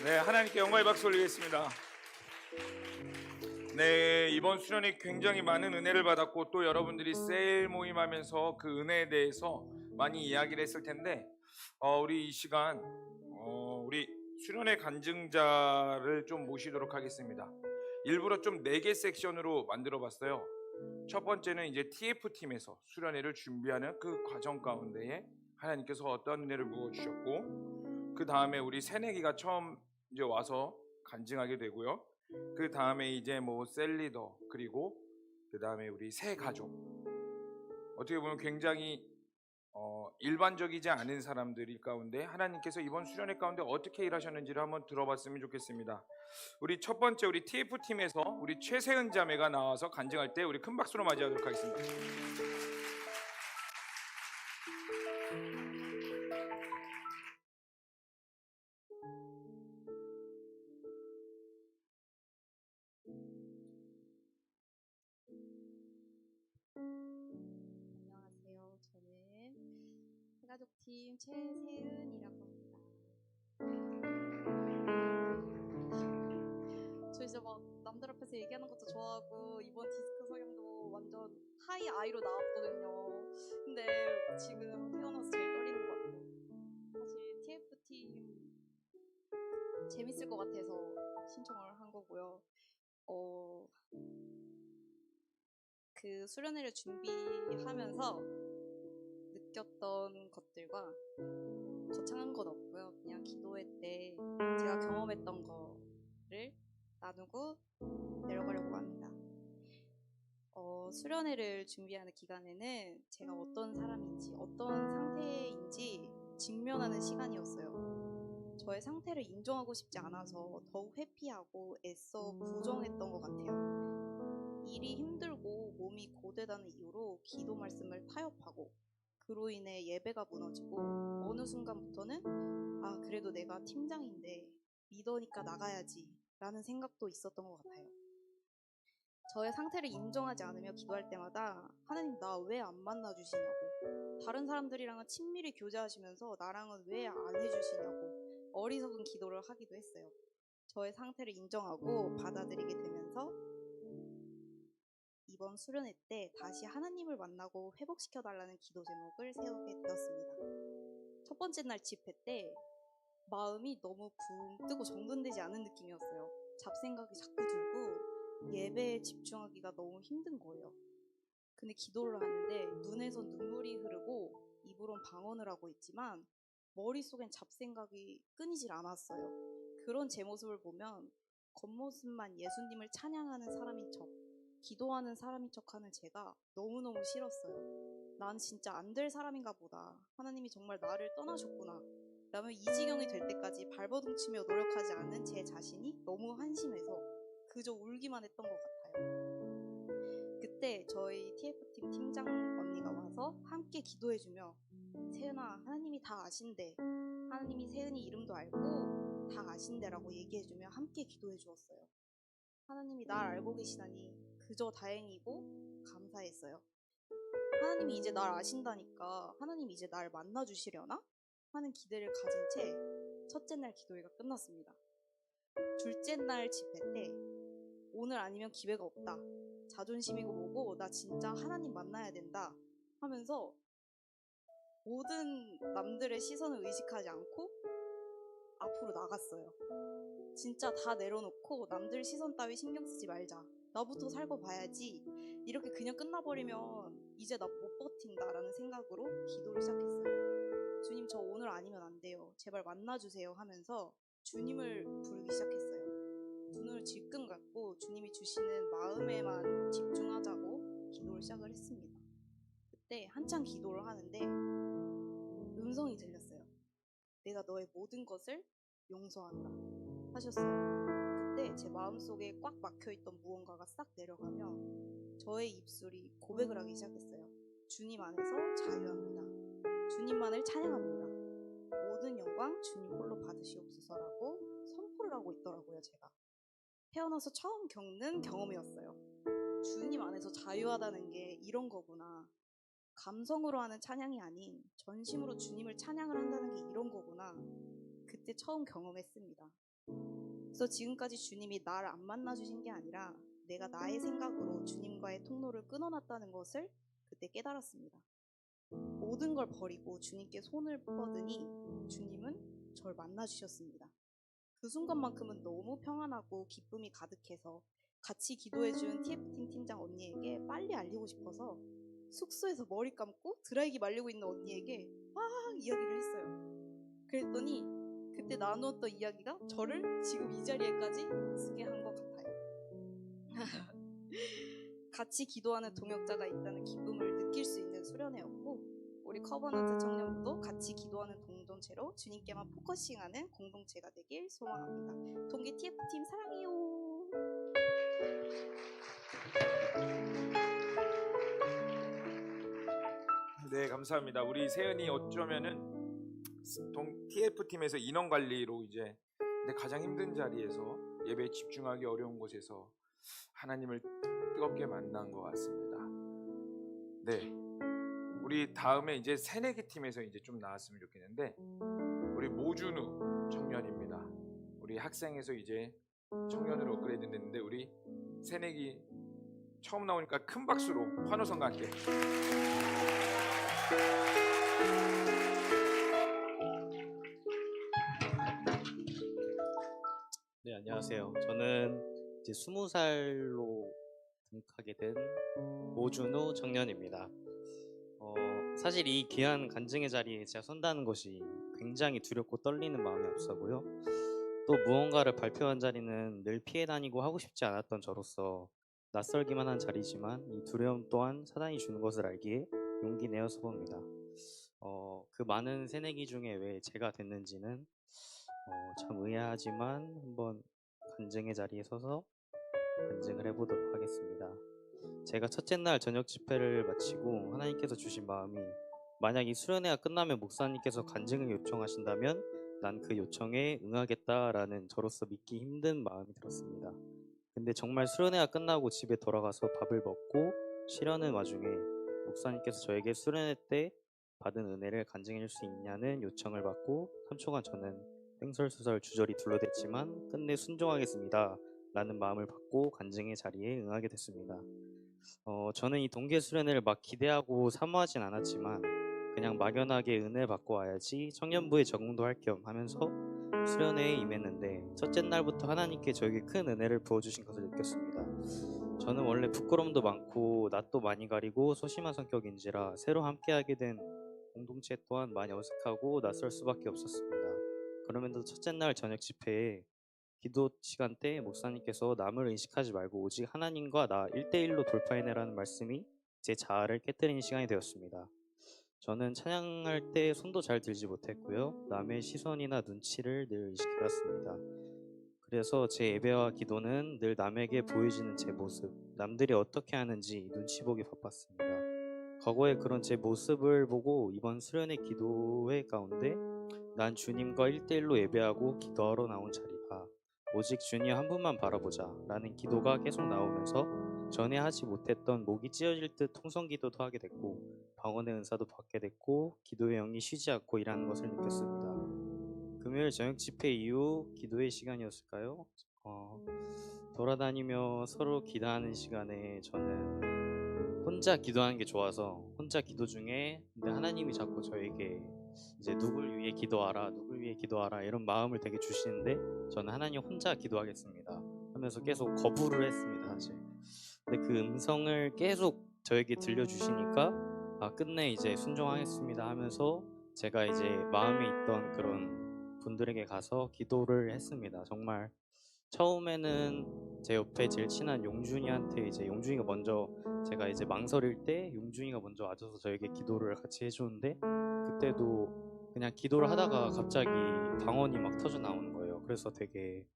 네, 하나님께 영광의 박수 올리겠습니다. 네, 이번 수련회 굉장히 많은 은혜를 받았고 또 여러분들이 셀 모임하면서 그 은혜에 대해서 많이 이야기를 했을 텐데 우리 이 시간 우리 수련회 간증자를 좀 모시도록 하겠습니다. 일부러 좀 4개 섹션으로 만들어 봤어요. 첫 번째는 이제 TF팀에서 수련회를 준비하는 그 과정 가운데에 하나님께서 어떤 은혜를 부어 주셨고, 그 다음에 우리 새내기가 처음 이제 와서 간증하게 되고요. 그 다음에 이제 뭐 셀리더, 그리고 그 다음에 우리 새 가족, 어떻게 보면 굉장히 일반적이지 않은 사람들이 가운데 하나님께서 이번 수련회 가운데 어떻게 일하셨는지를 한번 들어봤으면 좋겠습니다. 우리 첫 번째 우리 TF팀에서 우리 최세은 자매가 나와서 간증할 때 우리 큰 박수로 맞이하도록 하겠습니다. 안녕하세요. 저는 해가족팀 최세은이라고 합니다. 저 이제 막 남들 앞에서 얘기하는 것도 좋아하고 이번 디스크 성향도 완전 하이 아이로 나왔거든요. 근데 지금 태어나서 제일 떨리는 것 같아요. 사실 TF팀 재밌을 것 같아서 신청을 한 거고요. 그 수련회를 준비하면서 느꼈던 것들과 거창한 건 없고요. 그냥 기도회 때 제가 경험했던 거를 나누고 내려가려고 합니다. 수련회를 준비하는 기간에는 제가 어떤 사람인지, 어떤 상태인지 직면하는 시간이었어요. 저의 상태를 인정하고 싶지 않아서 더욱 회피하고 애써 부정했던 것 같아요. 일이 힘들고 몸이 고되다는 이유로 기도 말씀을 타협하고, 그로 인해 예배가 무너지고 어느 순간부터는 그래도 내가 팀장인데 리더니까 나가야지 라는 생각도 있었던 것 같아요. 저의 상태를 인정하지 않으며 기도할 때마다 하나님 나 왜 안 만나주시냐고, 다른 사람들이랑은 친밀히 교제하시면서 나랑은 왜 안 해주시냐고 어리석은 기도를 하기도 했어요. 저의 상태를 인정하고 받아들이게 되면서 이번 수련회 때 다시 하나님을 만나고 회복시켜달라는 기도 제목을 세우게 되었습니다. 첫 번째 날 집회 때 마음이 너무 붕 뜨고 정돈되지 않은 느낌이었어요. 잡생각이 자꾸 들고 예배에 집중하기가 너무 힘든 거예요. 근데 기도를 하는데 눈에선 눈물이 흐르고 입으론 방언을 하고 있지만 머릿속엔 잡생각이 끊이질 않았어요. 그런 제 모습을 보면 겉모습만 예수님을 찬양하는 사람인 척, 기도하는 사람인 척하는 제가 너무너무 싫었어요. 난 진짜 안 될 사람인가 보다. 하나님이 정말 나를 떠나셨구나. 라며 이 지경이 될 때까지 발버둥치며 노력하지 않은 제 자신이 너무 한심해서 그저 울기만 했던 것 같아요. 그때 저희 TF팀 팀장 언니가 와서 함께 기도해주며 세은아, 하나님이 다 아신대. 하나님이 세은이 이름도 알고 다 아신대라고 얘기해주며 함께 기도해 주었어요. 하나님이 날 알고 계시다니 그저 다행이고 감사했어요. 하나님이 이제 날 아신다니까 하나님이 이제 날 만나주시려나? 하는 기대를 가진 채 첫째 날 기도회가 끝났습니다. 둘째 날 집회 때 오늘 아니면 기회가 없다. 자존심이고 뭐고 나 진짜 하나님 만나야 된다 하면서 모든 남들의 시선을 의식하지 않고 앞으로 나갔어요. 진짜 다 내려놓고 남들 시선 따위 신경 쓰지 말자. 나부터 살고 봐야지. 이렇게 그냥 끝나버리면 이제 나 못 버틴다라는 생각으로 기도를 시작했어요. 주님, 저 오늘 아니면 안 돼요. 제발 만나주세요 하면서 주님을 부르기 시작했어요. 눈을 질끈 감고 주님이 주시는 마음에만 집중하자고 기도를 시작을 했습니다. 그때 한창 기도를 하는데 음성이 들렸어요. 내가 너의 모든 것을 용서한다 하셨어요. 그때 제 마음속에 꽉 막혀있던 무언가가 싹 내려가며 저의 입술이 고백을 하기 시작했어요. 주님 안에서 자유합니다. 주님만을 찬양합니다. 모든 영광 주님 홀로 받으시옵소서라고 선포를 하고 있더라고요. 제가 태어나서 처음 겪는 경험이었어요. 주님 안에서 자유하다는 게 이런 거구나. 감성으로 하는 찬양이 아닌 전심으로 주님을 찬양을 한다는 게 이런 거구나. 그때 처음 경험했습니다. 그래서 지금까지 주님이 나를 안 만나주신 게 아니라 내가 나의 생각으로 주님과의 통로를 끊어놨다는 것을 그때 깨달았습니다. 모든 걸 버리고 주님께 손을 뻗으니 주님은 저를 만나주셨습니다. 그 순간만큼은 너무 평안하고 기쁨이 가득해서 같이 기도해준 TF팀 팀장 언니에게 빨리 알리고 싶어서 숙소에서 머리 감고 드라이기 말리고 있는 언니에게 막 이야기를 했어요. 그랬더니 그때 나누었던 이야기가 저를 지금 이 자리에까지 쓰게 한 것 같아요. 같이 기도하는 동역자가 있다는 기쁨을 느낄 수 있는 수련회였고, 우리 커버넌트 청년부도 같이 기도하는 공동체로 주님께만 포커싱하는 공동체가 되길 소망합니다. 동기 TF팀 사랑해요. 네, 감사합니다. 우리 세연이 어쩌면은 TF팀에서 인원 관리로 이제 근데 가장 힘든 자리에서 예배에 집중하기 어려운 곳에서 하나님을 뜨겁게 만난 것 같습니다. 네, 우리 다음에 이제 새내기 팀에서 이제 좀 나왔으면 좋겠는데 우리 모준우 청년입니다. 우리 학생에서 이제 청년으로 업그레이드 됐는데 우리 새내기 처음 나오니까 큰 박수로 환호성과 함께. 네, 안녕하세요. 저는 이제 20살로 등극하게 된 모준우 청년입니다. 사실 이 귀한 간증의 자리에 제가 선다는 것이 굉장히 두렵고 떨리는 마음이 앞서고요. 또 무언가를 발표한 자리는 늘 피해 다니고 하고 싶지 않았던 저로서 낯설기만 한 자리지만 이 두려움 또한 사단이 주는 것을 알기에 용기 내어서 봅니다. 그 많은 새내기 중에 왜 제가 됐는지는 참 의아하지만 한번 간증의 자리에 서서 간증을 해보도록 하겠습니다. 제가 첫째 날 저녁 집회를 마치고 하나님께서 주신 마음이 만약 이 수련회가 끝나면 목사님께서 간증을 요청하신다면 난 그 요청에 응하겠다라는 저로서 믿기 힘든 마음이 들었습니다. 근데 정말 수련회가 끝나고 집에 돌아가서 밥을 먹고 쉬려는 와중에 목사님께서 저에게 수련회 때 받은 은혜를 간증해 줄 수 있냐는 요청을 받고 3초간 저는 횡설수설 주저리 둘러댔지만 끝내 순종하겠습니다 라는 마음을 받고 간증의 자리에 응하게 됐습니다. 저는 이 동계 수련회를 막 기대하고 사모하진 않았지만 그냥 막연하게 은혜 받고 와야지 청년부에 적응도 할 겸 하면서 수련회에 임했는데 첫째 날부터 하나님께 저에게 큰 은혜를 부어주신 것을 느꼈습니다. 저는 원래 부끄러움도 많고 낯도 많이 가리고 소심한 성격인지라 새로 함께하게 된 공동체 또한 많이 어색하고 낯설 수밖에 없었습니다. 그럼에도 첫째 날 저녁 집회에 기도 시간 때 목사님께서 남을 의식하지 말고 오직 하나님과 나 1대1로 돌파해내라는 말씀이 제 자아를 깨뜨리는 시간이 되었습니다. 저는 찬양할 때 손도 잘 들지 못했고요. 남의 시선이나 눈치를 늘 의식해왔습니다. 그래서 제 예배와 기도는 늘 남에게 보여지는 제 모습, 남들이 어떻게 하는지 눈치 보기 바빴습니다. 과거에 그런 제 모습을 보고 이번 수련회 기도회 가운데 난 주님과 1대1로 예배하고 기도하러 나온 자리다. 오직 주님 한 분만 바라보자 라는 기도가 계속 나오면서 전에 하지 못했던 목이 찢어질 듯 통성기도도 하게 됐고 방언의 은사도 받게 됐고 기도의 영이 쉬지 않고 일하는 것을 느꼈습니다. 금요일 저녁 집회 이후 기도의 시간이었을까요? 돌아다니며 서로 기도하는 시간에 저는 혼자 기도하는 게 좋아서 혼자 기도 중에 근데 하나님이 자꾸 저에게 이제 누굴 위해 기도하라 누굴 위해 기도하라 이런 마음을 되게 주시는데 저는 하나님 혼자 기도하겠습니다 하면서 계속 거부를 했습니다 사실. 근데 그 음성을 계속 저에게 들려주시니까 끝내 이제 순종하겠습니다 하면서 제가 이제 마음에 있던 그런 분들에게 가서 기도를 했습니다. 정말 처음에는 제 옆에 제일 친한 용준이한테 이제 용준이가 먼저 제가 이제 망설일 때 용준이가 먼저 와줘서 저에게 기도를 같이 해주는데 그때도 그냥 기도를 하다가 갑자기 방언이 막 터져 나오는 거예요. 그래서 되게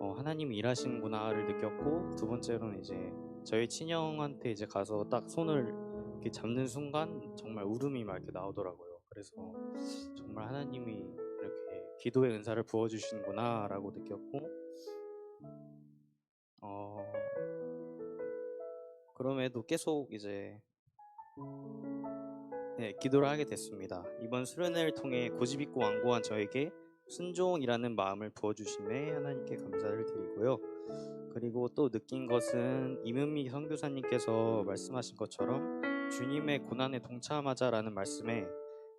하나님이 일하시는구나를 느꼈고 두 번째로는 이제 저희 친형한테 이제 가서 딱 손을 이렇게 잡는 순간 정말 울음이 막 이렇게 나오더라고요. 그래서 정말 하나님이 이렇게 기도의 은사를 부어주시는구나라고 느꼈고 그럼에도 계속 이제 기도를 하게 됐습니다. 이번 수련회를 통해 고집 있고 완고한 저에게 순종이라는 마음을 부어주심에 하나님께 감사를 드리고요. 그리고 또 느낀 것은 이문미 선교사님께서 말씀하신 것처럼 주님의 고난에 동참하자라는 말씀에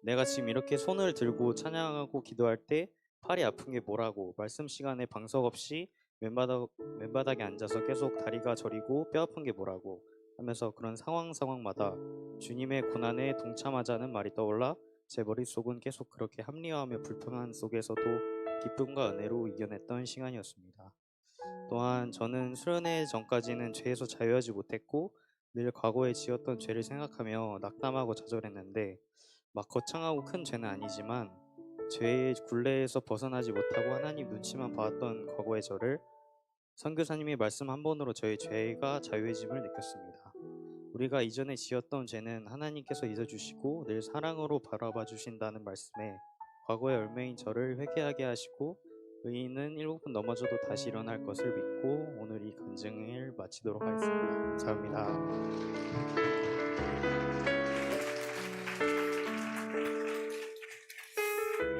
내가 지금 이렇게 손을 들고 찬양하고 기도할 때 팔이 아픈 게 뭐라고, 말씀 시간에 방석 없이 맨바닥에 앉아서 계속 다리가 저리고 뼈 아픈 게 뭐라고 하면서 그런 상황마다 주님의 고난에 동참하자는 말이 떠올라 제 머릿속은 계속 그렇게 합리화하며 불평한 속에서도 기쁨과 은혜로 이겨냈던 시간이었습니다. 또한 저는 수련회 전까지는 죄에서 자유하지 못했고 늘 과거에 지었던 죄를 생각하며 낙담하고 좌절했는데, 막 거창하고 큰 죄는 아니지만 죄의 굴레에서 벗어나지 못하고 하나님 눈치만 봐왔던 과거의 저를 선교사님의 말씀 한 번으로 저의 죄가 자유해짐을 느꼈습니다. 우리가 이전에 지었던 죄는 하나님께서 잊어주시고 늘 사랑으로 바라봐 주신다는 말씀에 과거의 얼매인 저를 회개하게 하시고 의인은 7번 넘어져도 다시 일어날 것을 믿고 오늘 이 간증을 마치도록 하겠습니다. 감사합니다.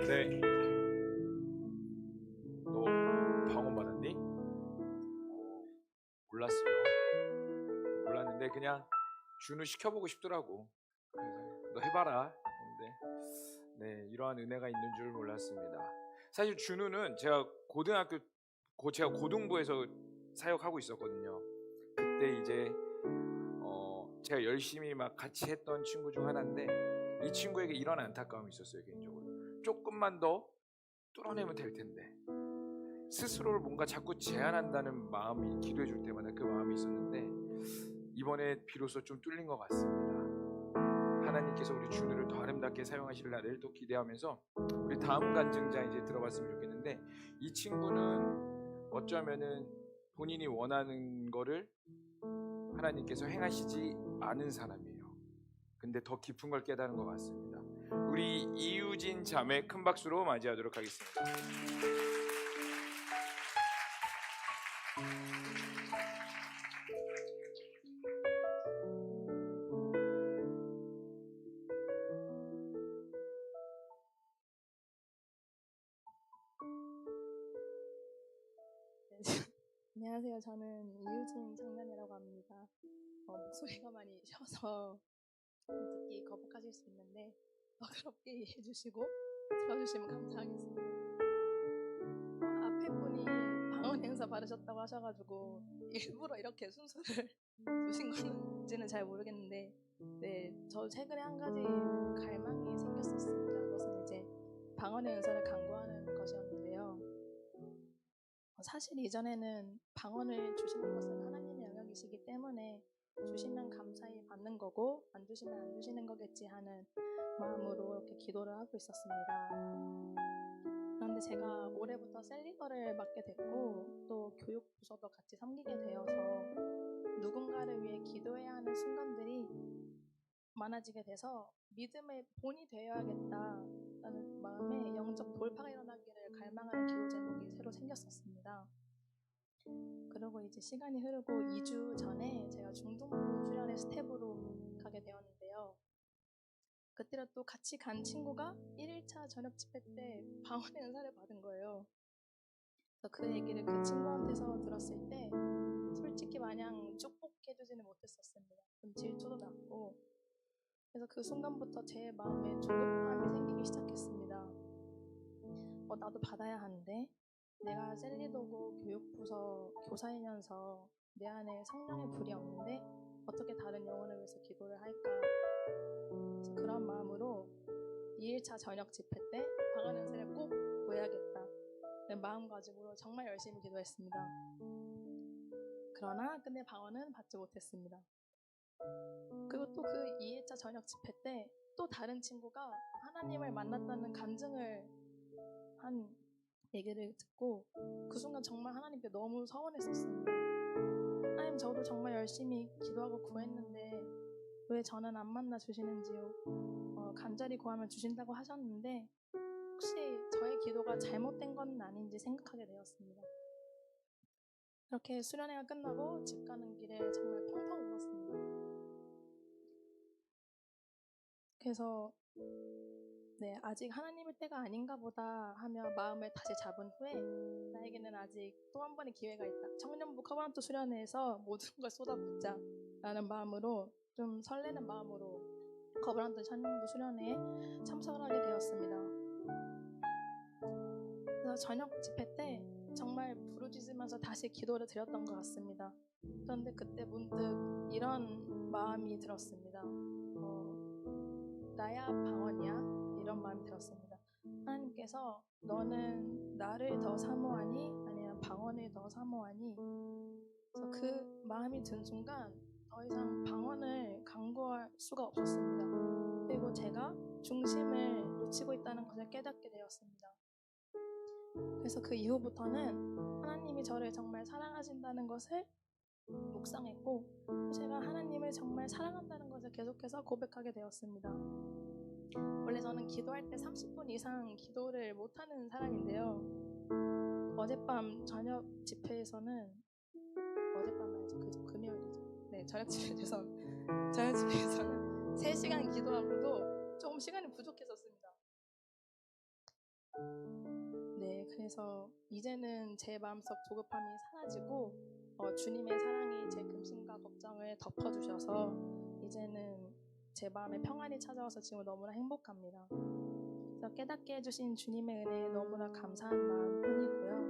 네. 너 방언 받았니? 몰랐어요. 몰랐는데 그냥 준우 시켜보고 싶더라고. 그래서 너 해봐라. 근데 네, 이러한 은혜가 있는 줄 몰랐습니다. 사실 준우는 제가 제가 고등부에서 사역하고 있었거든요. 그때 이제 제가 열심히 막 같이 했던 친구 중 하나인데, 이 친구에게 이런 안타까움이 있었어요. 개인적으로 조금만 더 뚫어내면 될 텐데 스스로를 뭔가 자꾸 제한한다는 마음이, 기도해 줄 때마다 그 마음이 있었는데 이번에 비로소 좀 뚫린 것 같습니다. 하나님께서 우리 준우를 더 아름답게 사용하실 날을 또 기대하면서 우리 다음 간증자 이제 들어봤으면 좋겠는데, 이 친구는 어쩌면은 본인이 원하는 거를 하나님께서 행하시지 않은 사람이에요. 근데 더 깊은 걸 깨달은 것 같습니다. 우리 이유진 자매 큰 박수로 맞이하도록 하겠습니다. 안녕하세요. 저는 이유진 청년이라고 합니다. 목소리가 많이 쉬어서 듣기 거북하실 수 있는데 너그럽게 이해해 주시고 들어주시면 감사하겠습니다. 앞에 분이 방언 행사 받으셨다고 하셔가지고 일부러 이렇게 순서를 두신 건지는 잘 모르겠는데, 네, 저 최근에 한 가지 갈망이 생겼었습니다. 그것은 이제 방언의 은사를 강구하는 것이었는데요. 사실 이전에는 방언을 주시는 것은 하나님의 영역이시기 때문에 주시면 감사히 받는 거고 안 주시면 안 주시는 거겠지 하는 마음으로 이렇게 기도를 하고 있었습니다. 그런데 제가 올해부터 셀리더를 맡게 됐고 또 교육부서도 같이 섬기게 되어서 누군가를 위해 기도해야 하는 순간들이 많아지게 돼서 믿음의 본이 되어야겠다라는 마음에 영적 돌파가 일어나기를 갈망하는 기도 제목이 새로 생겼었습니다. 그리고 이제 시간이 흐르고 2주 전에 제가 중등부 수련회 스텝으로 가게 되었는데요. 그때로 또 같이 간 친구가 1일차 저녁 집회 때 방언의 은사를 받은 거예요. 그래서 그 얘기를 그 친구한테서 들었을 때 솔직히 마냥 축복해주지는 못했었습니다. 좀 질투도 났고, 그래서 그 순간부터 제 마음에 조급함이 생기기 시작했습니다. 나도 받아야 하는데, 내가 셀리도고 교육부서 교사이면서 내 안에 성령의 불이 없는데 어떻게 다른 영혼을 위해서 기도를 할까. 그래서 그런 마음으로 2일차 저녁 집회 때 방언의 은사를 꼭 구해야겠다 는 마음가짐으로 정말 열심히 기도했습니다. 그러나 끝내 방언은 받지 못했습니다. 그리고 또 그 2일차 저녁 집회 때 또 다른 친구가 하나님을 만났다는 간증을 한 얘기를 듣고 그 순간 정말 하나님께 너무 서운했었습니다. 하나님, 저도 정말 열심히 기도하고 구했는데 왜 저는 안 만나 주시는지요. 간절히 구하면 주신다고 하셨는데 혹시 저의 기도가 잘못된 건 아닌지 생각하게 되었습니다. 이렇게 수련회가 끝나고 집 가는 길에 정말 펑펑 울었습니다. 그래서 네, 아직 하나님의 때가 아닌가 보다 하며 마음을 다시 잡은 후에 나에게는 아직 또 한 번의 기회가 있다. 청년부 커버넌트 수련회에서 모든 걸 쏟아붓자 라는 마음으로 좀 설레는 마음으로 커버넌트 청년부 수련회에 참석을 하게 되었습니다. 그래서 저녁 집회 때 정말 부르짖으면서 다시 기도를 드렸던 것 같습니다. 그런데 그때 문득 이런 마음이 들었습니다. 나야 방언이야? 이런 마음이 들었습니다. 하나님께서 너는 나를 더 사모하니 아니면 방언을 더 사모하니? 그래서 그 마음이 든 순간 더 이상 방언을 강구할 수가 없었습니다. 그리고 제가 중심을 놓치고 있다는 것을 깨닫게 되었습니다. 그래서 그 이후부터는 하나님이 저를 정말 사랑하신다는 것을 묵상했고 제가 하나님을 정말 사랑한다는 것을 계속해서 고백하게 되었습니다. 원래 저는 기도할 때 30분 이상 기도를 못하는 사람인데요. 어젯밤 저녁 집회에서는 어젯밤은 금요일이죠. 네, 저녁 집회에서는 3시간 기도하고도 조금 시간이 부족했었습니다. 네, 그래서 이제는 제 마음속 조급함이 사라지고 주님의 사랑이 제 근심과 걱정을 덮어주셔서 이제는 제 마음에 평안이 찾아와서 지금 너무나 행복합니다. 그래서 깨닫게 해주신 주님의 은혜에 너무나 감사한 마음뿐이고요.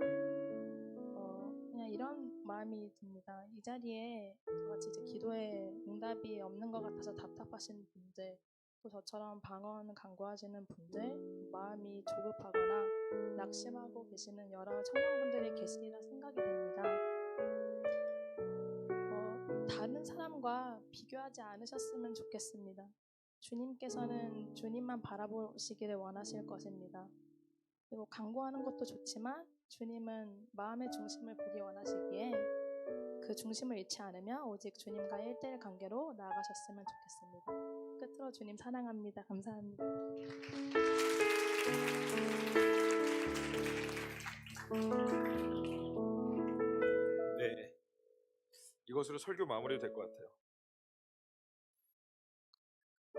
그냥 이런 마음이 듭니다. 이 자리에 저같이 이제 기도에 응답이 없는 것 같아서 답답하신 분들, 또 저처럼 방언 강구하시는 분들, 마음이 조급하거나 낙심하고 계시는 여러 청년분들이 계시리라 생각이 됩니다. 다른 사람과 비교하지 않으셨으면 좋겠습니다. 주님께서는 주님만 바라보시기를 원하실 것입니다. 그리고 강구하는 것도 좋지만 주님은 마음의 중심을 보기 원하시기에 그 중심을 잃지 않으며 오직 주님과 1:1 관계로 나아가셨으면 좋겠습니다. 끝으로 주님 사랑합니다. 감사합니다. 네, 이것으로 설교 마무리될 것 같아요.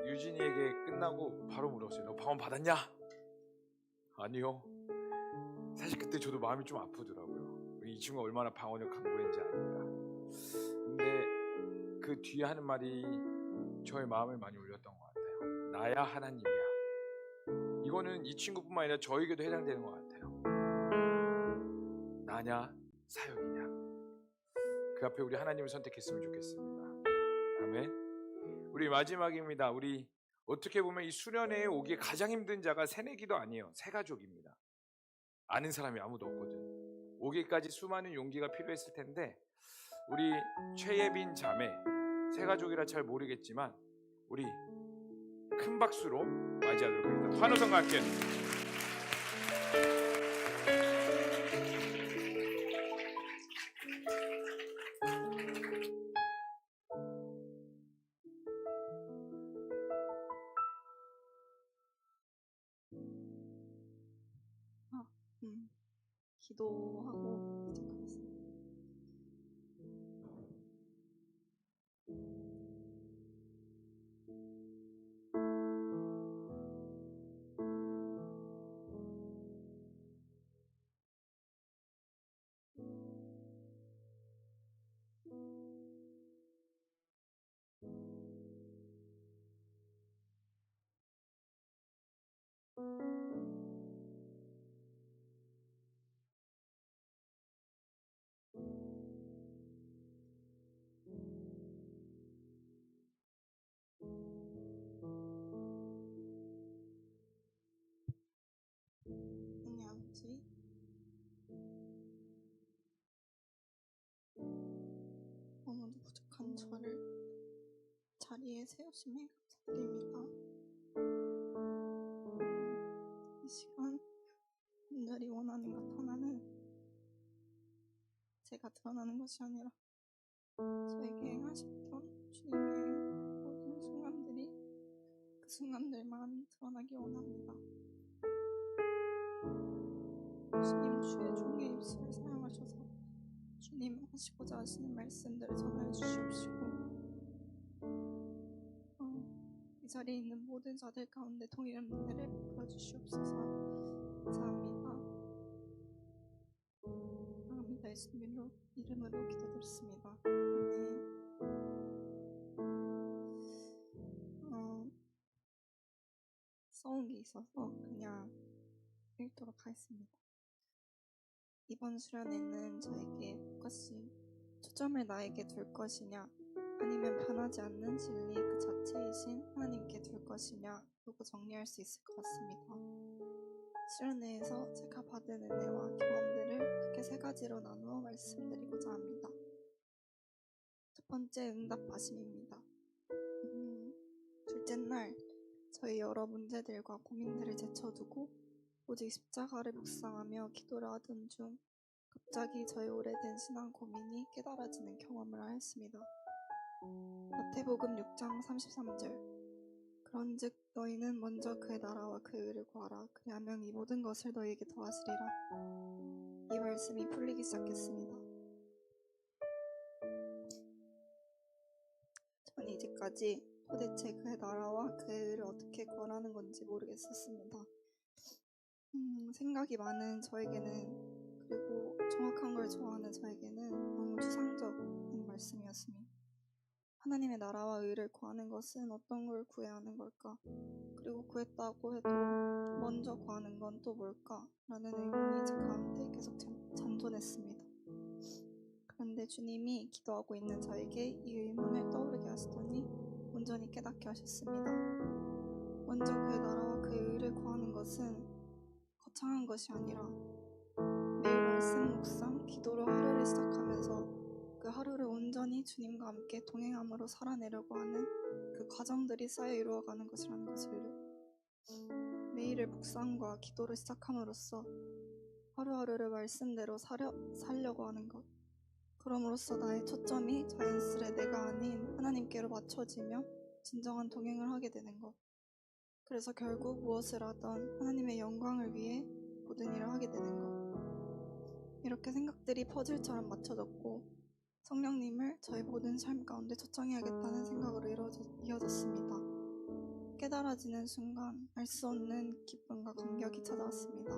유진이에게 끝나고 바로 물었어요. 너 방언 받았냐? 아니요. 사실 그때 저도 마음이 좀 아프더라고요. 이 친구가 얼마나 방언을 강구했는지 아니까. 근데 그 뒤에 하는 말이 저의 마음을 많이 울렸던 것 같아요. 나야 하나님이야. 이거는 이 친구뿐만 아니라 저에게도 해당되는 것 같아요. 나냐 사역이냐. 그 앞에 우리 하나님을 선택했으면 좋겠습니다. 아멘. 우리 마지막입니다. 우리 어떻게 보면 이 수련회에 오기에 가장 힘든 자가 새내기도 아니에요. 새가족입니다. 아는 사람이 아무도 없거든. 오기까지 수많은 용기가 필요했을 텐데 우리 최예빈 자매, 새가족이라 잘 모르겠지만 우리 큰 박수로 맞이하도록 하겠습니다. 환호성과 함께. 기도하고 시작하겠습니다. 하나님 아버지, 너무도 부족한 저를 자리에 세우심에 감사드립니다. 이 시간 분들이 원하는 것 하나는 제가 드러나는 것이 아니라 저에게 행하셨던 주님의 모든 순간들이 그 순간들만 드러나기 원합니다. 주님 주의 종의 입술을 사용하셔서 주님 하시고자 하시는 말씀들을 전하여 주시옵시고 이 자리에 있는 모든 자들 가운데 동일한 은혜를 베풀어 주시옵소서. 감사합니다. 감사합니다. 예수님 이름으로 기도드렸습니다. 아멘. 써온 게 있어서 그냥 읽도록 하겠습니다. 이번 수련회는 저에게 포커싱, 초점을 나에게 둘 것이냐, 아니면 변하지 않는 진리 그 자체이신 하나님께 둘 것이냐, 두고 정리할 수 있을 것 같습니다. 수련회에서 제가 받은 은혜와 경험들을 크게 세 가지로 나누어 말씀드리고자 합니다. 첫 번째, 응답하심입니다. 둘째 날, 저희 여러 문제들과 고민들을 제쳐두고 오직 십자가를 묵상하며 기도를 하던 중 갑자기 저의 오래된 신앙 고민이 깨달아지는 경험을 하였습니다. 마태복음 6장 33절 그런즉 너희는 먼저 그의 나라와 그의 의를 구하라. 그리하면 이 모든 것을 너희에게 더하시리라. 이 말씀이 풀리기 시작했습니다. 전 이제까지 도대체 그의 나라와 그의 의를 어떻게 구하라는 건지 모르겠었습니다. 생각이 많은 저에게는, 그리고 정확한 걸 좋아하는 저에게는 너무 추상적인 말씀이었습니다. 하나님의 나라와 의를 구하는 것은 어떤 걸 구해야 하는 걸까? 그리고 구했다고 해도 먼저 구하는 건 또 뭘까? 라는 의문이 제 가운데 계속 잔존했습니다. 그런데 주님이 기도하고 있는 저에게 이 의문을 떠오르게 하시더니 온전히 깨닫게 하셨습니다. 먼저 그의 나라와 그의 의를 구하는 것은 거창한 것이 아니라 매일 말씀 묵상, 기도로 하루를 시작하면서 그 하루를 온전히 주님과 함께 동행함으로 살아내려고 하는 그 과정들이 쌓여 이루어가는 것이라는 것을요. 매일의 묵상과 기도를 시작함으로써 하루하루를 말씀대로 살려고 하는 것. 그럼으로써 나의 초점이 자연스레 내가 아닌 하나님께로 맞춰지며 진정한 동행을 하게 되는 것. 그래서 결국 무엇을 하던 하나님의 영광을 위해 모든 일을 하게 되는 것. 이렇게 생각들이 퍼즐처럼 맞춰졌고 성령님을 저의 모든 삶 가운데 초청해야겠다는 생각으로 이어졌습니다. 깨달아지는 순간 알 수 없는 기쁨과 감격이 찾아왔습니다.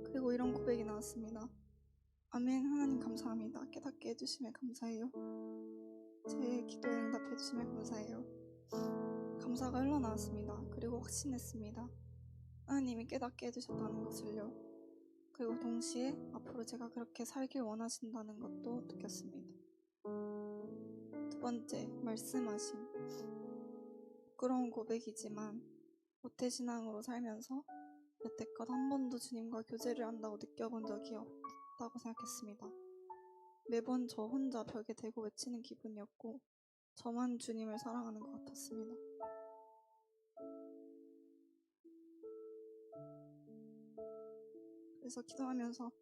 그리고 이런 고백이 나왔습니다. 아멘. 하나님 감사합니다. 깨닫게 해주심에 감사해요. 제 기도에 응답해 주심에 감사해요. 감사가 흘러나왔습니다. 그리고 확신했습니다. 하나님이 깨닫게 해주셨다는 것을요. 그리고 동시에 앞으로 제가 그렇게 살길 원하신다는 것도 느꼈습니다. 두 번째, 말씀하심. 부끄러운 고백이지만 모태신앙으로 살면서 여태껏 한 번도 주님과 교제를 한다고 느껴본 적이 없다고 생각했습니다. 매번 저 혼자 벽에 대고 외치는 기분이었고 저만 주님을 사랑하는 것 같았습니다. 그래서 기도하면서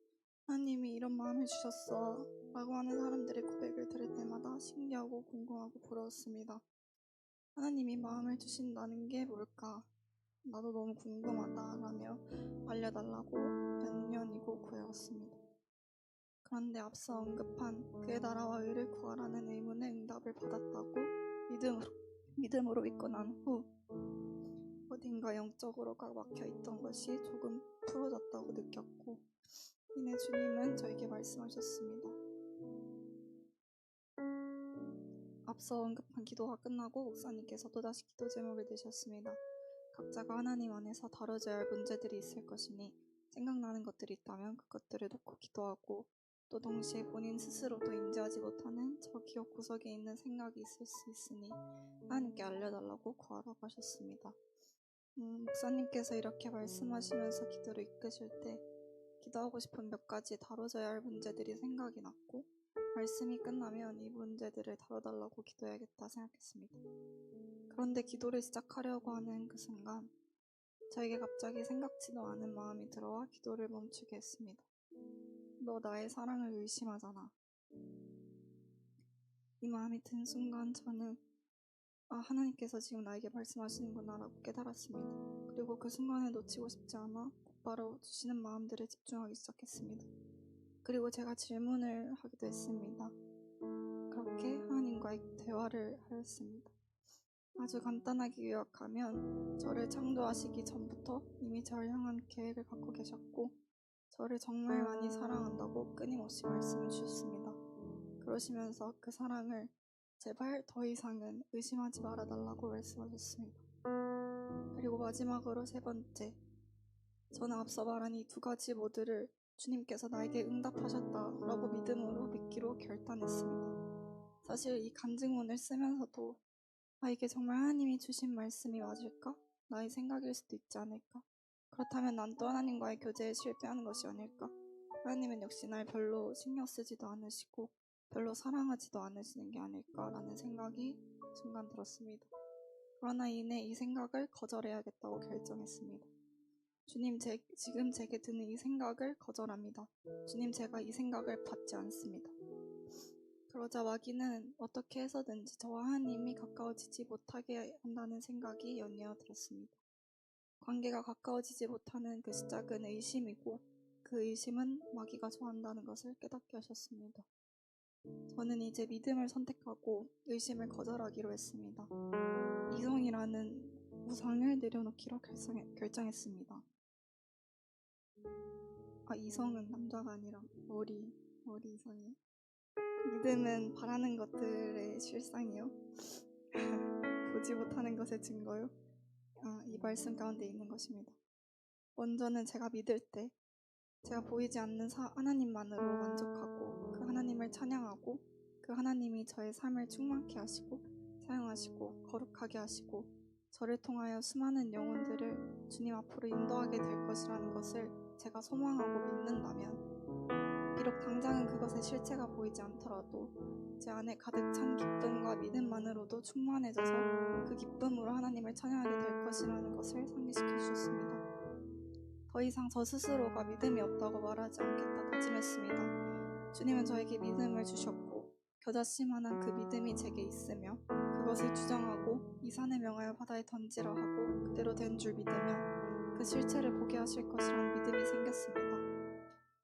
하나님이 이런 마음을 주셨어 라고 하는 사람들의 고백을 들을 때마다 신기하고 궁금하고 부러웠습니다. 하나님이 마음을 주신다는 게 뭘까? 나도 너무 궁금하다 라며 알려달라고 몇 년이고 구해왔습니다. 그런데 앞서 언급한 그의 나라와 의를 구하라는 의문의 응답을 받았다고 믿음으로 믿고 난 후 어딘가 영적으로 꽉 막혀있던 것이 조금 풀어졌다고 느꼈고 이내 주님은 저에게 말씀하셨습니다. 앞서 언급한 기도가 끝나고 목사님께서 또다시 기도 제목을 내셨습니다. 각자가 하나님 안에서 다뤄져야 할 문제들이 있을 것이니 생각나는 것들이 있다면 그것들을 놓고 기도하고 또 동시에 본인 스스로도 인지하지 못하는 저 기억 구석에 있는 생각이 있을 수 있으니 하나님께 알려달라고 구하라고 하셨습니다. 목사님께서 이렇게 말씀하시면서 기도를 이끄실 때 기도하고 싶은 몇 가지 다뤄져야 할 문제들이 생각이 났고 말씀이 끝나면 이 문제들을 다뤄달라고 기도해야겠다 생각했습니다. 그런데 기도를 시작하려고 하는 그 순간 저에게 갑자기 생각지도 않은 마음이 들어와 기도를 멈추게 했습니다. 너 나의 사랑을 의심하잖아. 이 마음이 든 순간 저는 하나님께서 지금 나에게 말씀하시는구나 라고 깨달았습니다. 그리고 그 순간을 놓치고 싶지 않아 곧바로 주시는 마음들에 집중하기 시작했습니다. 그리고 제가 질문을 하기도 했습니다. 그렇게 하나님과의 대화를 하였습니다. 아주 간단하게 요약하면 저를 창조하시기 전부터 이미 저를 향한 계획을 갖고 계셨고 저를 정말 많이 사랑한다고 끊임없이 말씀해 주셨습니다. 그러시면서 그 사랑을 제발 더 이상은 의심하지 말아달라고 말씀하셨습니다. 그리고 마지막으로 세 번째, 저는 앞서 말한 이 두 가지 모두를 주님께서 나에게 응답하셨다라고 믿음으로 믿기로 결단했습니다. 사실 이 간증문을 쓰면서도 이게 정말 하나님이 주신 말씀이 맞을까? 나의 생각일 수도 있지 않을까? 그렇다면 난 또 하나님과의 교제에 실패하는 것이 아닐까? 하나님은 역시 날 별로 신경 쓰지도 않으시고 별로 사랑하지도 않으시는 게 아닐까라는 생각이 순간 들었습니다. 그러나 이내 이 생각을 거절해야겠다고 결정했습니다. 주님, 지금 제게 드는 이 생각을 거절합니다. 주님, 제가 이 생각을 받지 않습니다. 그러자 마귀는 어떻게 해서든지 저와 하나님이 가까워지지 못하게 한다는 생각이 연이어 들었습니다. 관계가 가까워지지 못하는 그 시작은 의심이고 그 의심은 마귀가 좋아한다는 것을 깨닫게 하셨습니다. 저는 이제 믿음을 선택하고 의심을 거절하기로 했습니다. 이성이라는 우상을 내려놓기로 결정했습니다. 이성은 남자가 아니라 머리 이성이요. 믿음은 바라는 것들의 실상이요. 보지 못하는 것의 증거요. 이 말씀 가운데 있는 것입니다. 먼저는 제가 믿을 때 제가 보이지 않는 하나님만으로 만족하고 그 하나님을 찬양하고 그 하나님이 저의 삶을 충만케 하시고 사용하시고 거룩하게 하시고 저를 통하여 수많은 영혼들을 주님 앞으로 인도하게 될 것이라는 것을 제가 소망하고 믿는다면 비록 당장은 그것의 실체가 보이지 않더라도 제 안에 가득 찬 기쁨과 믿음만으로도 충만해져서 그 기쁨으로 하나님을 찬양하게 될 것이라는 것을 상기시켜 주셨습니다. 더 이상 저 스스로가 믿음이 없다고 말하지 않겠다 다짐했습니다. 주님은 저에게 믿음을 주셨고 겨자씨만한 그 믿음이 제게 있으며 그것을 주장하고 이 산을 명하여 바다에 던지라 하고 그대로 된 줄 믿으며 그 실체를 보게 하실 것이라는 믿음이 생겼습니다.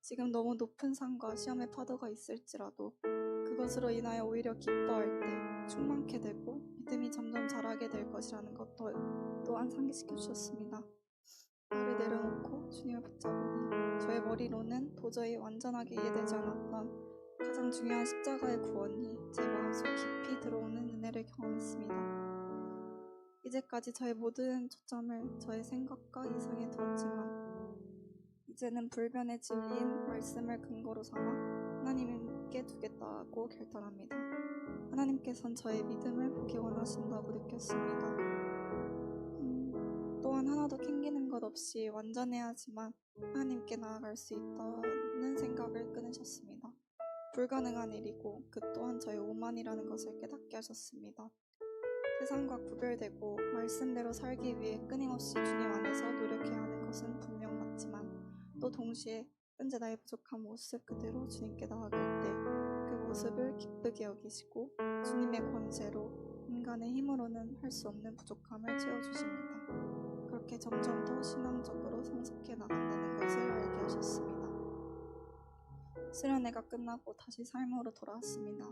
지금 너무 높은 산과 시험의 파도가 있을지라도 그것으로 인하여 오히려 기뻐할 때 충만케 되고 믿음이 점점 자라게 될 것이라는 것 또한 상기시켜 주셨습니다. 나를 내려놓고 주님을 붙잡으니 저의 머리로는 도저히 완전하게 이해되지 않았던 가장 중요한 십자가의 구원이 제 마음속 깊이 들어오는 은혜를 경험했습니다. 이제까지 저의 모든 초점을 저의 생각과 이성에 두었지만 이제는 불변의 진리인 말씀을 근거로 삼아 하나님께 두겠다고 결단합니다. 하나님께선 저의 믿음을 보기 원하신다고 느꼈습니다. 또한 하나도 캥기는 것 없이 완전해야 하지만 하나님께 나아갈 수 있다는 생각을 끊으셨습니다. 불가능한 일이고 그 또한 저의 오만이라는 것을 깨닫게 하셨습니다. 세상과 구별되고 말씀대로 살기 위해 끊임없이 주님 안에서 노력해야 하는 것은 분명 맞지만 또 동시에 현재 나의 부족한 모습 그대로 주님께 나아갈 때 그 모습을 기쁘게 여기시고 주님의 권세로 인간의 힘으로는 할 수 없는 부족함을 채워주십니다. 그렇게 점점 더 신앙적으로 성숙해 나간다는 것을 알게 하셨습니다. 수련회가 끝나고 다시 삶으로 돌아왔습니다.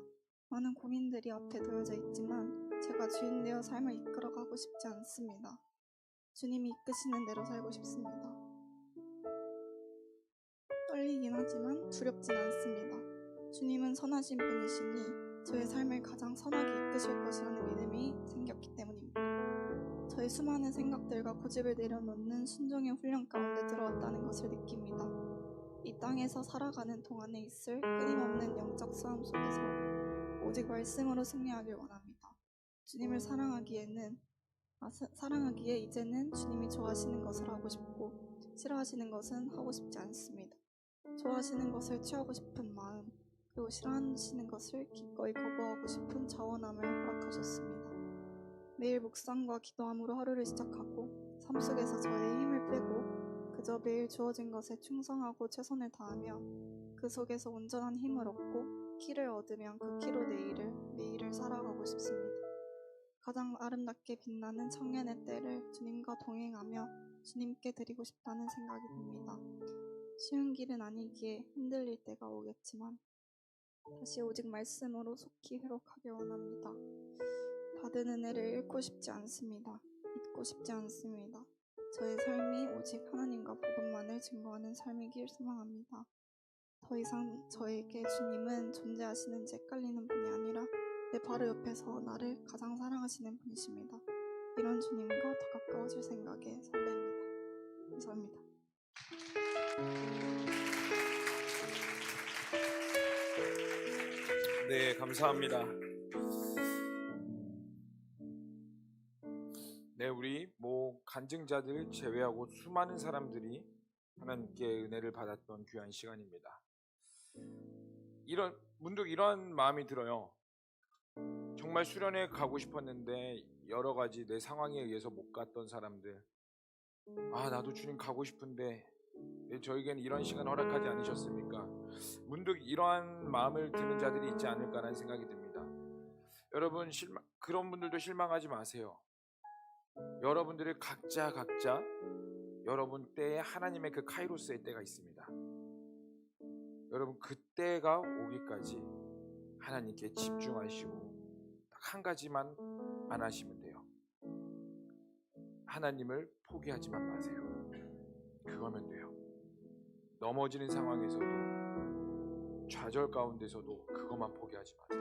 많은 고민들이 앞에 놓여져 있지만 제가 주인 되어 삶을 이끌어가고 싶지 않습니다. 주님이 이끄시는 대로 살고 싶습니다. 떨리긴 하지만 두렵진 않습니다. 주님은 선하신 분이시니 저의 삶을 가장 선하게 이끄실 것이라는 믿음이 생겼기 때문입니다. 저의 수많은 생각들과 고집을 내려놓는 순종의 훈련 가운데 들어왔다는 것을 느낍니다. 이 땅에서 살아가는 동안에 있을 끊임없는 영적 싸움 속에서 오직 말씀으로 승리하길 원합니다. 주님을 사랑하기에 이제는 주님이 좋아하시는 것을 하고 싶고 싫어하시는 것은 하고 싶지 않습니다. 좋아하시는 것을 취하고 싶은 마음 그리고 싫어하시는 것을 기꺼이 거부하고 싶은 자원함을 허락하셨습니다. 매일 묵상과 기도함으로 하루를 시작하고 삶 속에서 저의 힘을 빼고 그저 매일 주어진 것에 충성하고 최선을 다하며 그 속에서 온전한 힘을 얻고 키를 얻으면 그 키로 매일을 살아가고 싶습니다. 가장 아름답게 빛나는 청년의 때를 주님과 동행하며 주님께 드리고 싶다는 생각이 듭니다. 쉬운 길은 아니기에 흔들릴 때가 오겠지만 다시 오직 말씀으로 속히 회복하길 원합니다. 받은 은혜를 잃고 싶지 않습니다. 잊고 싶지 않습니다. 저의 삶이 오직 하나님과 복음만을 증거하는 삶이길 소망합니다. 더 이상 저에게 주님은 존재하시는지 헷갈리는 분이 아니라 내 바로 옆에서 나를 가장 사랑하시는 분이십니다. 이런 주님과 더 가까워질 생각에 설렙니다. 감사합니다. 네, 감사합니다. 네, 우리 간증자들 제외하고 수많은 사람들이 하나님께 은혜를 받았던 귀한 시간입니다. 문득 이런 마음이 들어요. 정말 수련회 가고 싶었는데 여러 가지 내 상황에 의해서 못 갔던 사람들, 나도 주님 가고 싶은데 왜 저에게는 이런 시간 허락하지 않으셨습니까? 문득 이러한 마음을 드는 자들이 있지 않을까라는 생각이 듭니다. 여러분, 그런 분들도 실망하지 마세요. 여러분들이 각자 여러분 때에 하나님의 그 카이로스의 때가 있습니다. 여러분, 그 때가 오기까지 하나님께 집중하시고 딱 한 가지만 안 하시면 돼요. 하나님을 포기하지만 마세요. 그거면 돼요. 넘어지는 상황에서도 좌절 가운데서도 그것만 포기하지 마세요.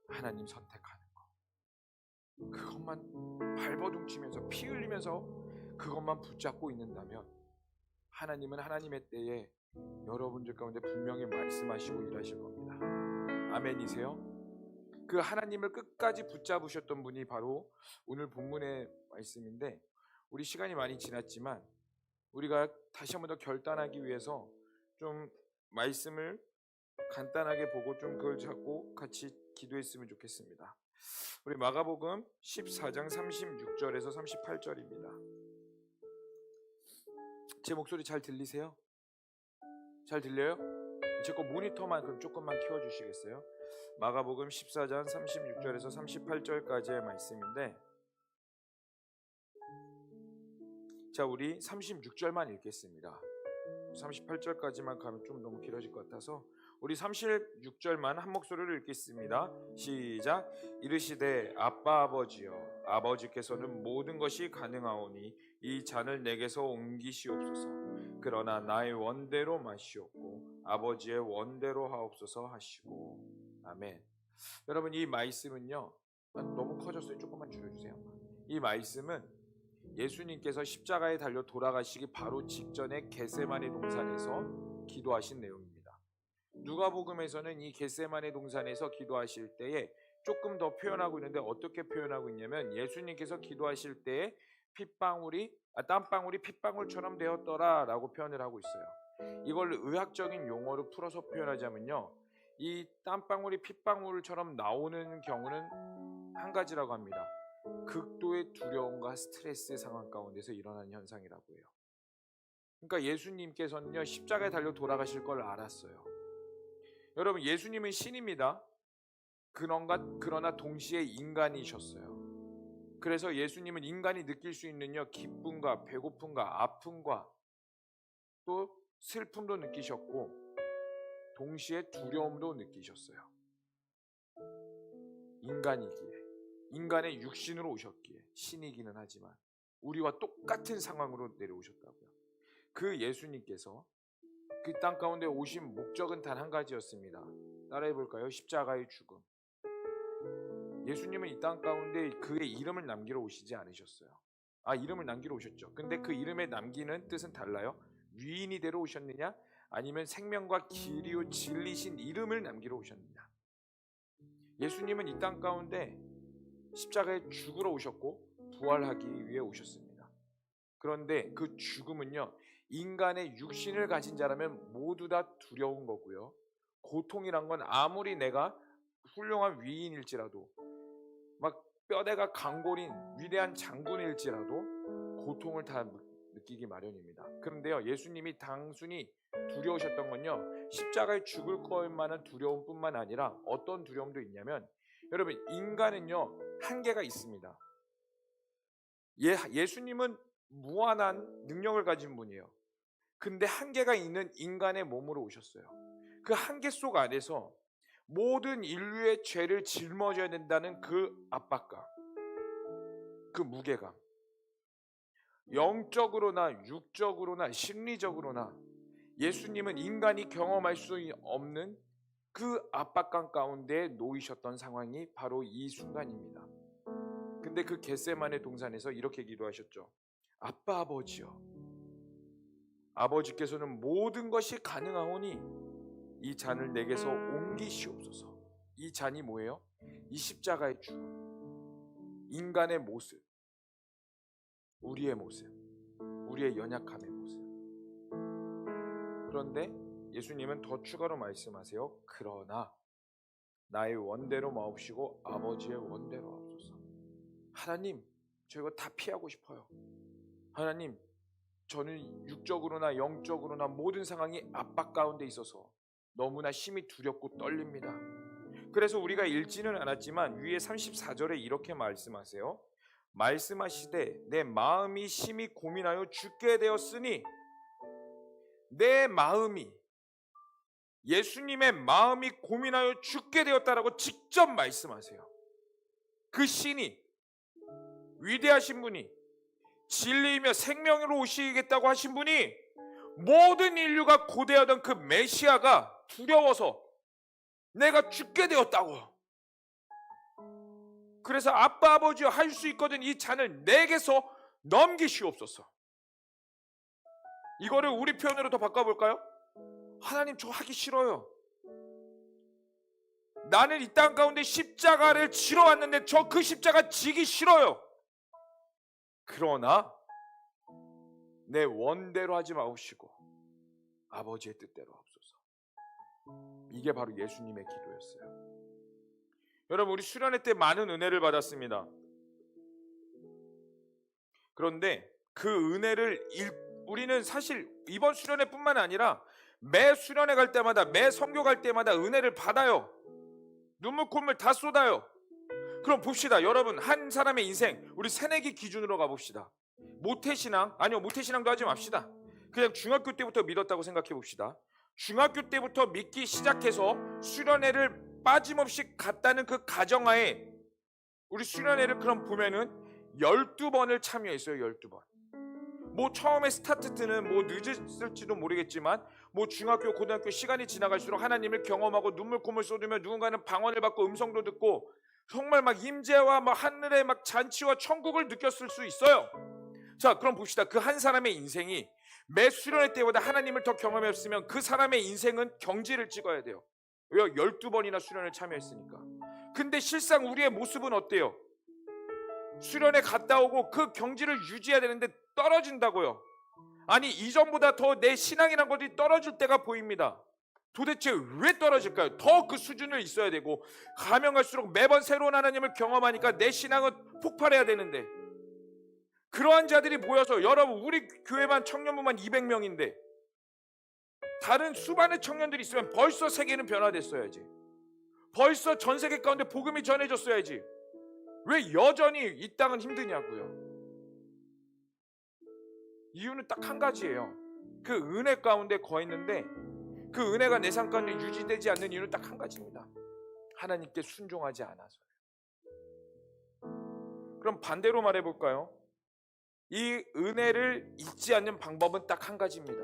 하나님 선택하는 거, 그것만 발버둥치면서 피 흘리면서 그것만 붙잡고 있는다면 하나님은 하나님의 때에 여러분들 가운데 분명히 말씀하시고 일하실 겁니다. 아멘이세요? 그 하나님을 끝까지 붙잡으셨던 분이 바로 오늘 본문의 말씀인데, 우리 시간이 많이 지났지만 우리가 다시 한 번 더 결단하기 위해서 좀 말씀을 간단하게 보고 좀 그걸 잡고 같이 기도했으면 좋겠습니다. 우리 마가복음 14장 36절에서 38절입니다. 제 목소리 잘 들리세요? 잘 들려요? 제 거 모니터만 그럼 조금만 키워주시겠어요? 마가복음 14장 36절에서 38절까지의 말씀인데, 자, 우리 36절만 읽겠습니다. 38절까지만 가면 좀 너무 길어질 것 같아서 우리 36절만 한 목소리로 읽겠습니다. 시작. 이르시되 아빠 아버지여, 아버지께서는 모든 것이 가능하오니 이 잔을 내게서 옮기시옵소서. 그러나 나의 원대로 마시옵고 아버지의 원대로 하옵소서 하시고. 아멘. 여러분, 이 말씀은요, 너무 커졌어요. 조금만 줄여주세요. 이 말씀은 예수님께서 십자가에 달려 돌아가시기 바로 직전에 겟세마네 동산에서 기도하신 내용입니다. 누가복음에서는 이 겟세마네 동산에서 기도하실 때에 조금 더 표현하고 있는데, 어떻게 표현하고 있냐면 예수님께서 기도하실 때에 땀방울이 핏방울처럼 되었더라 라고 표현을 하고 있어요. 이걸 의학적인 용어로 풀어서 표현하자면요, 이 땀방울이 핏방울처럼 나오는 경우는 한 가지라고 합니다. 극도의 두려움과 스트레스 상황 가운데서 일어나는 현상이라고 해요. 그러니까 예수님께서는요, 십자가에 달려 돌아가실 걸 알았어요. 여러분, 예수님은 신입니다. 그러나 동시에 인간이셨어요. 그래서 예수님은 인간이 느낄 수 있는 기쁨과 배고픔과 아픔과 또 슬픔도 느끼셨고 동시에 두려움도 느끼셨어요. 인간이기에, 인간의 육신으로 오셨기에, 신이기는 하지만 우리와 똑같은 상황으로 내려오셨다고요. 그 예수님께서 그 땅 가운데 오신 목적은 단 한 가지였습니다. 따라해 볼까요? 십자가의 죽음. 예수님은 이 땅 가운데 그의 이름을 남기러 오시지 않으셨어요. 이름을 남기러 오셨죠. 근데 그 이름에 남기는 뜻은 달라요. 위인이 되러 오셨느냐, 아니면 생명과 길이요 진리신 이름을 남기러 오셨느냐. 예수님은 이 땅 가운데 십자가에 죽으러 오셨고 부활하기 위해 오셨습니다. 그런데 그 죽음은요, 인간의 육신을 가진 자라면 모두 다 두려운 거고요, 고통이란 건 아무리 내가 훌륭한 위인일지라도, 막 뼈대가 강골인 위대한 장군일지라도 고통을 다 느끼기 마련입니다. 그런데요, 예수님이 단순히 두려우셨던 건요, 십자가에 죽을 것만한 두려움뿐만 아니라 어떤 두려움도 있냐면, 여러분, 인간은요 한계가 있습니다. 예수님은 무한한 능력을 가진 분이에요. 근데 한계가 있는 인간의 몸으로 오셨어요. 그 한계 속 안에서 모든 인류의 죄를 짊어져야 된다는 그 압박감, 그 무게감, 영적으로나 육적으로나 심리적으로나 예수님은 인간이 경험할 수 없는 그 압박감 가운데 놓이셨던 상황이 바로 이 순간입니다. 근데 그 겟세마네 동산에서 이렇게 기도하셨죠. 아빠 아버지여, 아버지께서는 모든 것이 가능하오니 이 잔을 내게서 옮기시옵소서. 이 잔이 뭐예요? 이 십자가의 죽음, 인간의 모습, 우리의 모습, 우리의 연약함의 모습. 그런데 예수님은 더 추가로 말씀하세요. 그러나 나의 원대로 마옵시고 아버지의 원대로 하옵소서. 하나님, 저 이거 다 피하고 싶어요. 하나님, 저는 육적으로나 영적으로나 모든 상황이 압박 가운데 있어서 너무나 심히 두렵고 떨립니다. 그래서 우리가 읽지는 않았지만 위에 34절에 이렇게 말씀하세요. 말씀하시되 내 마음이 심히 고민하여 죽게 되었으니, 내 마음이, 예수님의 마음이 고민하여 죽게 되었다라고 직접 말씀하세요. 그 신이, 위대하신 분이, 진리이며 생명으로 오시겠다고 하신 분이 모든 인류가 고대하던 그 메시아가 두려워서 내가 죽게 되었다고. 그래서 아빠 아버지여 할 수 있거든 이 잔을 내게서 넘기시옵소서. 이거를 우리 표현으로 더 바꿔볼까요? 하나님, 저 하기 싫어요. 나는 이 땅 가운데 십자가를 지러 왔는데 저 그 십자가 지기 싫어요. 그러나 내 원대로 하지 마옵시고 아버지의 뜻대로 하옵소서. 이게 바로 예수님의 기도였어요. 여러분, 우리 수련회 때 많은 은혜를 받았습니다. 그런데 그 은혜를 우리는 사실 이번 수련회뿐만 아니라 매 수련회 갈 때마다, 매 선교 갈 때마다 은혜를 받아요. 눈물 콧물 다 쏟아요. 그럼 봅시다. 여러분, 한 사람의 인생, 우리 새내기 기준으로 가봅시다. 모태신앙, 아니요, 모태신앙도 하지 맙시다. 그냥 중학교 때부터 믿었다고 생각해 봅시다. 중학교 때부터 믿기 시작해서 수련회를 빠짐없이 갔다는 그 가정하에 우리 수련회를 그럼 보면은 12번을 참여했어요. 12번. 뭐 처음에 스타트 때는 뭐 늦었을지도 모르겠지만 뭐 중학교 고등학교 시간이 지나갈수록 하나님을 경험하고 눈물 콧물 쏟으며 누군가는 방언을 받고 음성도 듣고 정말 막 임재와 막 하늘의 막 잔치와 천국을 느꼈을 수 있어요. 자, 그럼 봅시다. 그 한 사람의 인생이 매 수련회 때보다 하나님을 더 경험했으면 그 사람의 인생은 경지를 찍어야 돼요. 왜요? 12번이나 수련회 참여했으니까. 근데 실상 우리의 모습은 어때요? 수련회 갔다 오고 그 경지를 유지해야 되는데 떨어진다고요. 아니, 이전보다 더 내 신앙이란 것이 떨어질 때가 보입니다. 도대체 왜 떨어질까요? 더 그 수준을 있어야 되고 가면 갈수록 매번 새로운 하나님을 경험하니까 내 신앙은 폭발해야 되는데, 그러한 자들이 모여서, 여러분, 우리 교회만 청년부만 200명인데 다른 수많은 청년들이 있으면 벌써 세계는 변화됐어야지. 벌써 전 세계 가운데 복음이 전해졌어야지. 왜 여전히 이 땅은 힘드냐고요. 이유는 딱 한 가지예요. 그 은혜 가운데 거했는데 그 은혜가 내 삶 가운데 유지되지 않는 이유는 딱 한 가지입니다. 하나님께 순종하지 않아서요. 그럼 반대로 말해볼까요? 이 은혜를 잊지 않는 방법은 딱 한 가지입니다.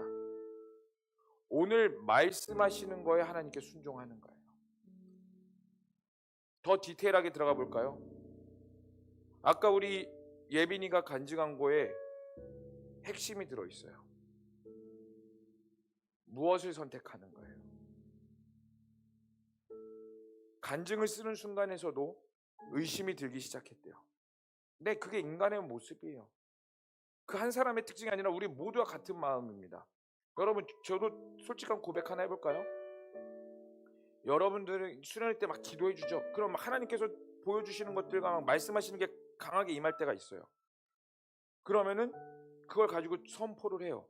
오늘 말씀하시는 거에 하나님께 순종하는 거예요. 더 디테일하게 들어가 볼까요? 아까 우리 예빈이가 간증한 거에 핵심이 들어있어요. 무엇을 선택하는 거예요? 간증을 쓰는 순간에서도 의심이 들기 시작했대요. 근데 그게 인간의 모습이에요. 그 한 사람의 특징이 아니라 우리 모두와 같은 마음입니다. 여러분, 저도 솔직한 고백 하나 해볼까요? 여러분들은 수련회 때 막 기도해 주죠. 그럼 하나님께서 보여주시는 것들과 막 말씀하시는 게 강하게 임할 때가 있어요. 그러면은 그걸 가지고 선포를 해요.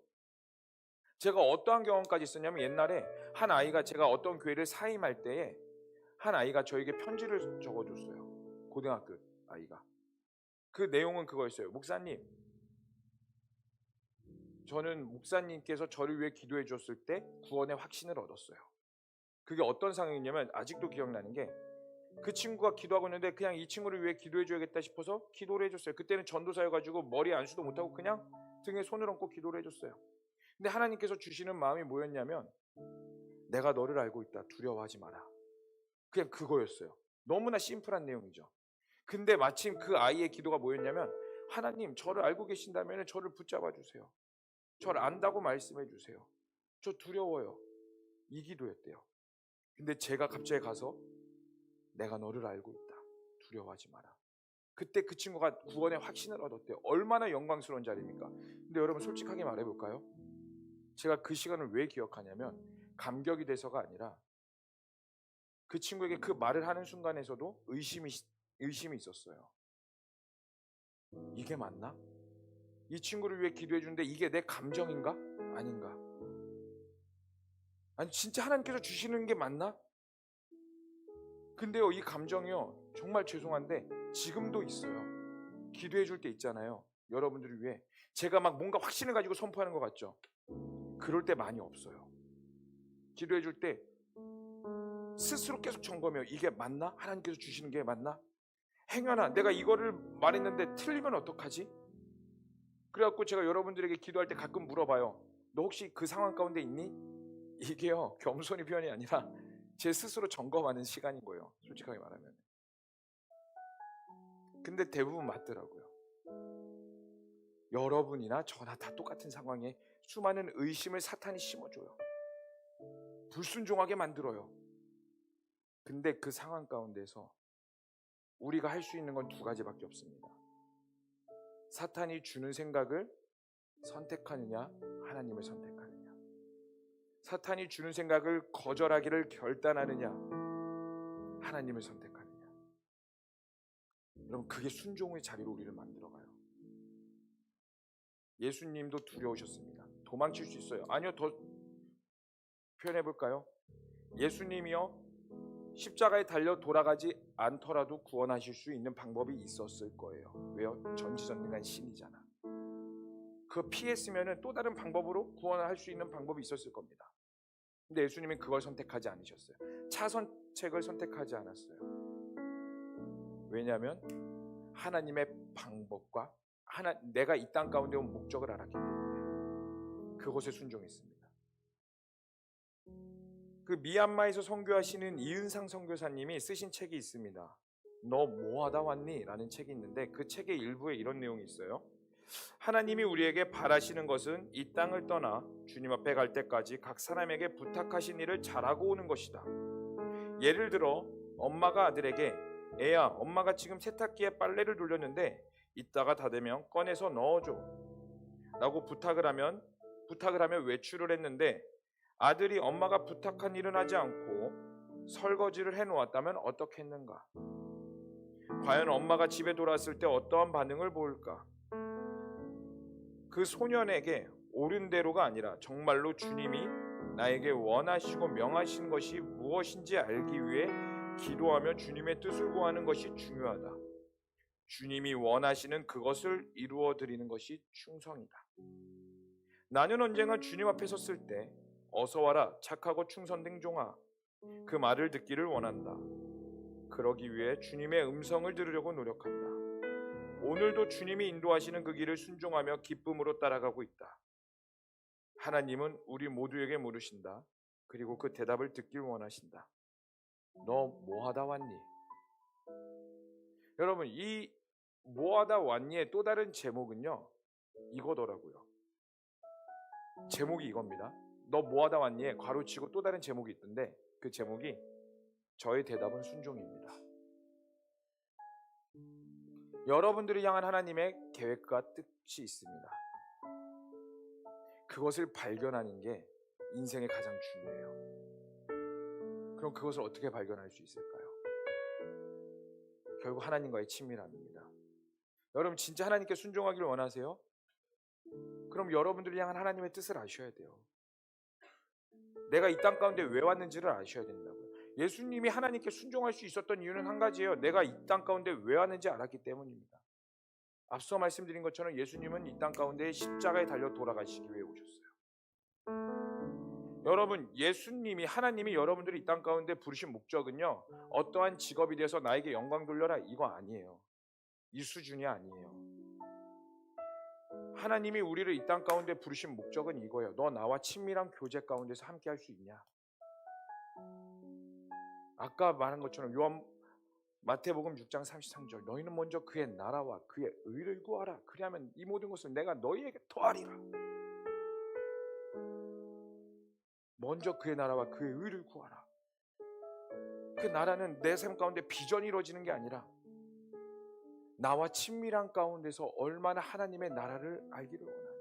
제가 어떠한 경험까지 있었냐면, 옛날에 한 아이가, 제가 어떤 교회를 사임할 때에 한 아이가 저에게 편지를 적어줬어요. 고등학교 아이가. 그 내용은 그거였어요. 목사님, 저는 목사님께서 저를 위해 기도해 줬을 때 구원의 확신을 얻었어요. 그게 어떤 상황이냐면 아직도 기억나는 게 그 친구가 기도하고 있는데 그냥 이 친구를 위해 기도해 줘야겠다 싶어서 기도를 해줬어요. 그때는 전도사여가지고 머리에 안수도 못하고 그냥 등에 손을 얹고 기도를 해줬어요. 근데 하나님께서 주시는 마음이 뭐였냐면 내가 너를 알고 있다. 두려워하지 마라. 그냥 그거였어요. 너무나 심플한 내용이죠. 근데 마침 그 아이의 기도가 뭐였냐면 하나님 저를 알고 계신다면 저를 붙잡아 주세요. 저를 안다고 말씀해 주세요. 저 두려워요. 이 기도였대요. 근데 제가 갑자기 가서 내가 너를 알고 있다. 두려워하지 마라. 그때 그 친구가 구원의 확신을 얻었대요. 얼마나 영광스러운 자리입니까? 근데 여러분 솔직하게 말해볼까요? 제가 그 시간을 왜 기억하냐면 감격이 돼서가 아니라 그 친구에게 그 말을 하는 순간에서도 의심이 있었어요. 이게 맞나? 이 친구를 위해 기도해 주는데 이게 내 감정인가? 아닌가? 아니 진짜 하나님께서 주시는 게 맞나? 근데요 이 감정이요 정말 죄송한데 지금도 있어요. 기도해 줄 때 있잖아요. 여러분들을 위해 제가 막 뭔가 확신을 가지고 선포하는 것 같죠? 그럴 때 많이 없어요. 기도해 줄 때 스스로 계속 점검해요. 이게 맞나? 하나님께서 주시는 게 맞나? 행여나 내가 이거를 말했는데 틀리면 어떡하지? 그래갖고 제가 여러분들에게 기도할 때 가끔 물어봐요. 너 혹시 그 상황 가운데 있니? 이게요 겸손이 표현이 아니라 제 스스로 점검하는 시간인 거예요. 솔직하게 말하면. 근데 대부분 맞더라고요. 여러분이나 저나 다 똑같은 상황에 수많은 의심을 사탄이 심어줘요. 불순종하게 만들어요. 근데 그 상황 가운데서 우리가 할 수 있는 건 두 가지밖에 없습니다. 사탄이 주는 생각을 선택하느냐, 하나님을 선택하느냐. 사탄이 주는 생각을 거절하기를 결단하느냐, 하나님을 선택하느냐. 여러분 그게 순종의 자리로 우리를 만들어가요. 예수님도 두려우셨습니다. 도망칠 수 있어요. 아니요, 더 표현해볼까요? 예수님이요 십자가에 달려 돌아가지 않더라도 구원하실 수 있는 방법이 있었을 거예요. 왜요? 전지전능한 신이잖아. 그거 피했으면 또 다른 방법으로 구원을 할 수 있는 방법이 있었을 겁니다. 근데 예수님은 그걸 선택하지 않으셨어요. 차선책을 선택하지 않았어요. 왜냐하면 하나님의 방법과 내가 이 땅 가운데 온 목적을 알았기 때문에 그곳에 순종했습니다. 그 미얀마에서 선교하시는 이은상 선교사님이 쓰신 책이 있습니다. 너 뭐하다 왔니? 라는 책이 있는데 그 책의 일부에 이런 내용이 있어요. 하나님이 우리에게 바라시는 것은 이 땅을 떠나 주님 앞에 갈 때까지 각 사람에게 부탁하신 일을 잘하고 오는 것이다. 예를 들어 엄마가 아들에게 애야 엄마가 지금 세탁기에 빨래를 돌렸는데 이따가 다 되면 꺼내서 넣어줘 라고 부탁을 하면 외출을 했는데 아들이 엄마가 부탁한 일은 하지 않고 설거지를 해놓았다면 어떻겠는가? 과연 엄마가 집에 돌아왔을 때 어떠한 반응을 보일까? 그 소년에게 옳은 대로가 아니라 정말로 주님이 나에게 원하시고 명하신 것이 무엇인지 알기 위해 기도하며 주님의 뜻을 구하는 것이 중요하다. 주님이 원하시는 그것을 이루어 드리는 것이 충성이다. 나는 언젠가 주님 앞에 섰을 때 어서 와라 착하고 충성된 종아 그 말을 듣기를 원한다. 그러기 위해 주님의 음성을 들으려고 노력한다. 오늘도 주님이 인도하시는 그 길을 순종하며 기쁨으로 따라가고 있다. 하나님은 우리 모두에게 물으신다. 그리고 그 대답을 듣길 원하신다. 너 뭐하다 왔니? 여러분 이 뭐하다 왔니의 또 다른 제목은요 이거더라고요. 제목이 이겁니다. 너 뭐하다 왔니에 괄호치고 또 다른 제목이 있던데 그 제목이 저의 대답은 순종입니다. 여러분들을 향한 하나님의 계획과 뜻이 있습니다. 그것을 발견하는 게 인생의 가장 중요해요. 그럼 그것을 어떻게 발견할 수 있을까요? 결국 하나님과의 친밀함입니다. 여러분 진짜 하나님께 순종하기를 원하세요? 그럼 여러분들을 향한 하나님의 뜻을 아셔야 돼요. 내가 이 땅 가운데 왜 왔는지를 아셔야 된다고요. 예수님이 하나님께 순종할 수 있었던 이유는 한 가지예요. 내가 이 땅 가운데 왜 왔는지 알았기 때문입니다. 앞서 말씀드린 것처럼 예수님은 이 땅 가운데 십자가에 달려 돌아가시기 위해 오셨어요. 여러분, 예수님이, 하나님이 여러분들이 이 땅 가운데 부르신 목적은요, 어떠한 직업이 돼서 나에게 영광 돌려라 이거 아니에요. 이 수준이 아니에요. 하나님이 우리를 이 땅 가운데 부르신 목적은 이거예요. 너 나와 친밀한 교제 가운데서 함께 할 수 있냐? 아까 말한 것처럼 마태복음 6장 33절, 너희는 먼저 그의 나라와 그의 의를 구하라. 그리하면 이 모든 것을 내가 너희에게 더하리라. 먼저 그의 나라와 그의 의를 구하라. 그 나라는 내 삶 가운데 비전이 이루어지는 게 아니라 나와 친밀한 가운데서 얼마나 하나님의 나라를 알기를 원하니,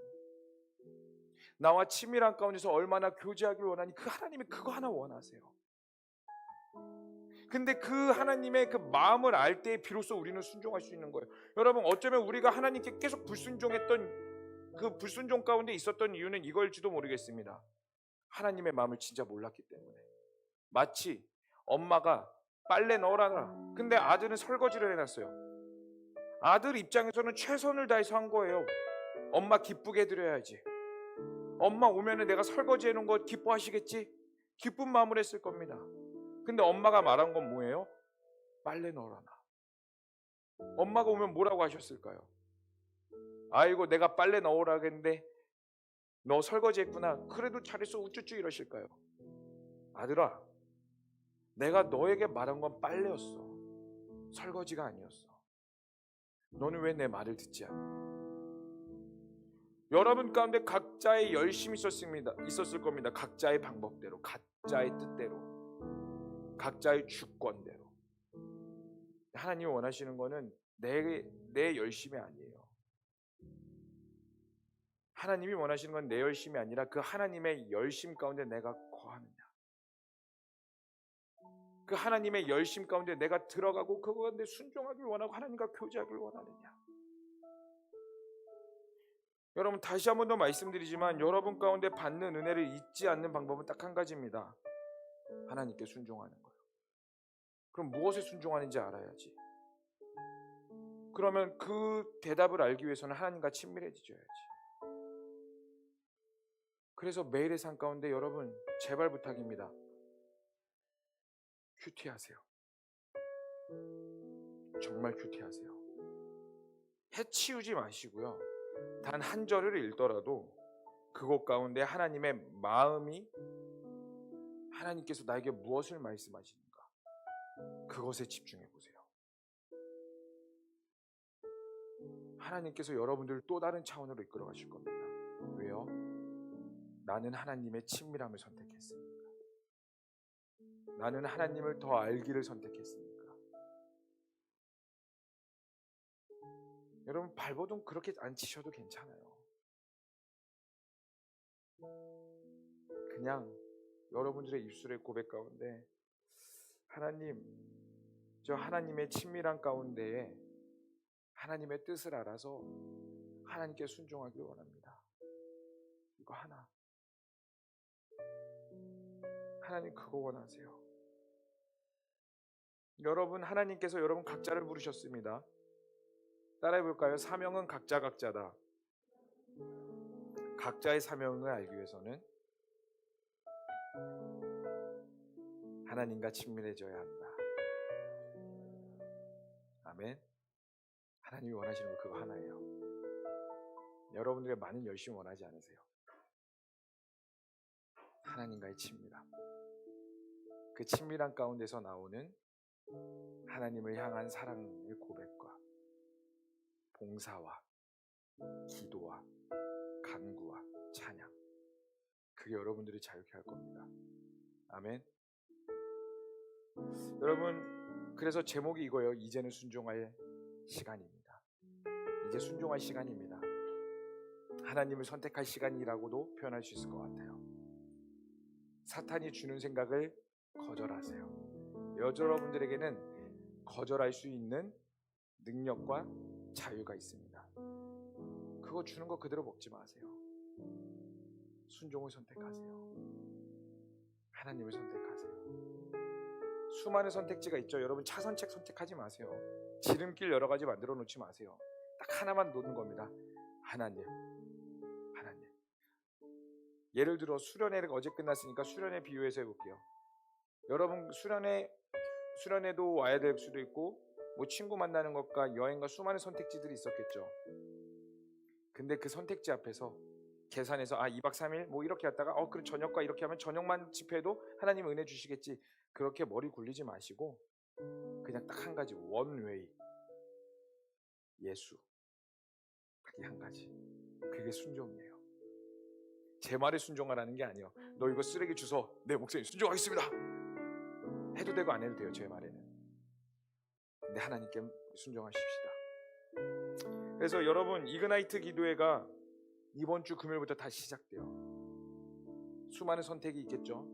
나와 친밀한 가운데서 얼마나 교제하기를 원하니, 그 하나님이 그거 하나 원하세요. 근데 그 하나님의 그 마음을 알 때 비로소 우리는 순종할 수 있는 거예요. 여러분, 어쩌면 우리가 하나님께 계속 불순종했던 그 불순종 가운데 있었던 이유는 이걸지도 모르겠습니다. 하나님의 마음을 진짜 몰랐기 때문에. 마치 엄마가 빨래 넣으라라. 근데 아들은 설거지를 해놨어요. 아들 입장에서는 최선을 다해서 한 거예요. 엄마 기쁘게 해드려야지. 엄마 오면은 내가 설거지 해놓은 거 기뻐하시겠지? 기쁜 마음으로 했을 겁니다. 근데 엄마가 말한 건 뭐예요? 빨래 넣으라나. 엄마가 오면 뭐라고 하셨을까요? 아이고, 내가 빨래 넣으라 했는데 너 설거지 했구나. 그래도 잘했어. 우쭈쭈 이러실까요? 아들아, 내가 너에게 말한 건 빨래였어. 설거지가 아니었어. 너는 왜 내 말을 듣지 않니? 여러분 가운데 각자의 열심이 있었을 겁니다. 각자의 방법대로, 각자의 뜻대로, 각자의 주권대로. 하나님이 원하시는 거는 내 열심이 아니에요. 하나님이 원하시는 건 내 열심이 아니라 그 하나님의 열심 가운데 내가 거하느냐, 그 하나님의 열심 가운데 내가 들어가고 그 가운데 순종하길 원하고 하나님과 교제하길 원하느냐. 여러분, 다시 한 번 더 말씀드리지만 여러분 가운데 받는 은혜를 잊지 않는 방법은 딱 한 가지입니다. 하나님께 순종하는 거예요. 그럼 무엇에 순종하는지 알아야지. 그러면 그 대답을 알기 위해서는 하나님과 친밀해져야지. 그래서 매일의 삶 가운데 여러분, 제발 부탁입니다. 큐티하세요. 정말 큐티하세요. 해치우지 마시고요. 단 한 절을 읽더라도 그곳 가운데 하나님의 마음이, 하나님께서 나에게 무엇을 말씀하시는가, 그것에 집중해 보세요. 하나님께서 여러분들을 또 다른 차원으로 이끌어 가실 겁니다. 왜요? 나는 하나님의 친밀함을 선택했으니까. 나는 하나님을 더 알기를 선택했으니까. 여러분, 발버둥 그렇게 안 치셔도 괜찮아요. 그냥 여러분들의 입술의 고백 가운데, 하나님, 저 하나님의 친밀한 가운데에 하나님의 뜻을 알아서 하나님께 순종하길 원합니다. 이거 하나. 하나님 그거 원하세요. 여러분, 하나님께서 여러분 각자를 부르셨습니다. 따라해 볼까요? 사명은 각자다. 각자의 사명을 알기 위해서는 하나님과 친밀해져야 한다. 아멘. 하나님이 원하시는 거 그거 하나예요. 여러분들의 많은 열심히 원하지 않으세요. 하나님과의 친밀함. 그 친밀한 가운데서 나오는 하나님을 향한 사랑의 고백과 봉사와 기도와 간구와 찬양, 그게 여러분들이 자유케 할 겁니다. 아멘. 여러분, 그래서 제목이 이거예요. 이제는 순종할 시간입니다. 이제 순종할 시간입니다. 하나님을 선택할 시간이라고도 표현할 수 있을 것 같아요. 사탄이 주는 생각을 거절하세요. 여러분들에게는 거절할 수 있는 능력과 자유가 있습니다. 그거 주는 거 그대로 먹지 마세요. 순종을 선택하세요. 하나님을 선택하세요. 수많은 선택지가 있죠. 여러분, 차선책 선택하지 마세요. 지름길 여러 가지 만들어 놓지 마세요. 딱 하나만 놓는 겁니다. 하나님. 예를 들어 수련회가 어제 끝났으니까 수련회 비유해서 해볼게요. 여러분 수련회도 와야 될 수도 있고 뭐 친구 만나는 것과 여행과 수많은 선택지들이 있었겠죠. 근데 그 선택지 앞에서 계산해서 2박 3일 뭐 이렇게 했다가 그럼 저녁과 이렇게 하면 저녁만 집회도 하나님 은혜 주시겠지. 그렇게 머리 굴리지 마시고 그냥 딱 한 가지 원웨이 예수 딱 이 한 가지. 그게 순종이에요. 제 말에 순종하라는 게 아니에요. 너 이거 쓰레기 주워 내 목사님 순종하겠습니다 해도 되고 안 해도 돼요. 제 말에는. 근데 하나님께 순종하십시다. 그래서 여러분 이그나이트 기도회가 이번 주 금요일부터 다시 시작돼요. 수많은 선택이 있겠죠.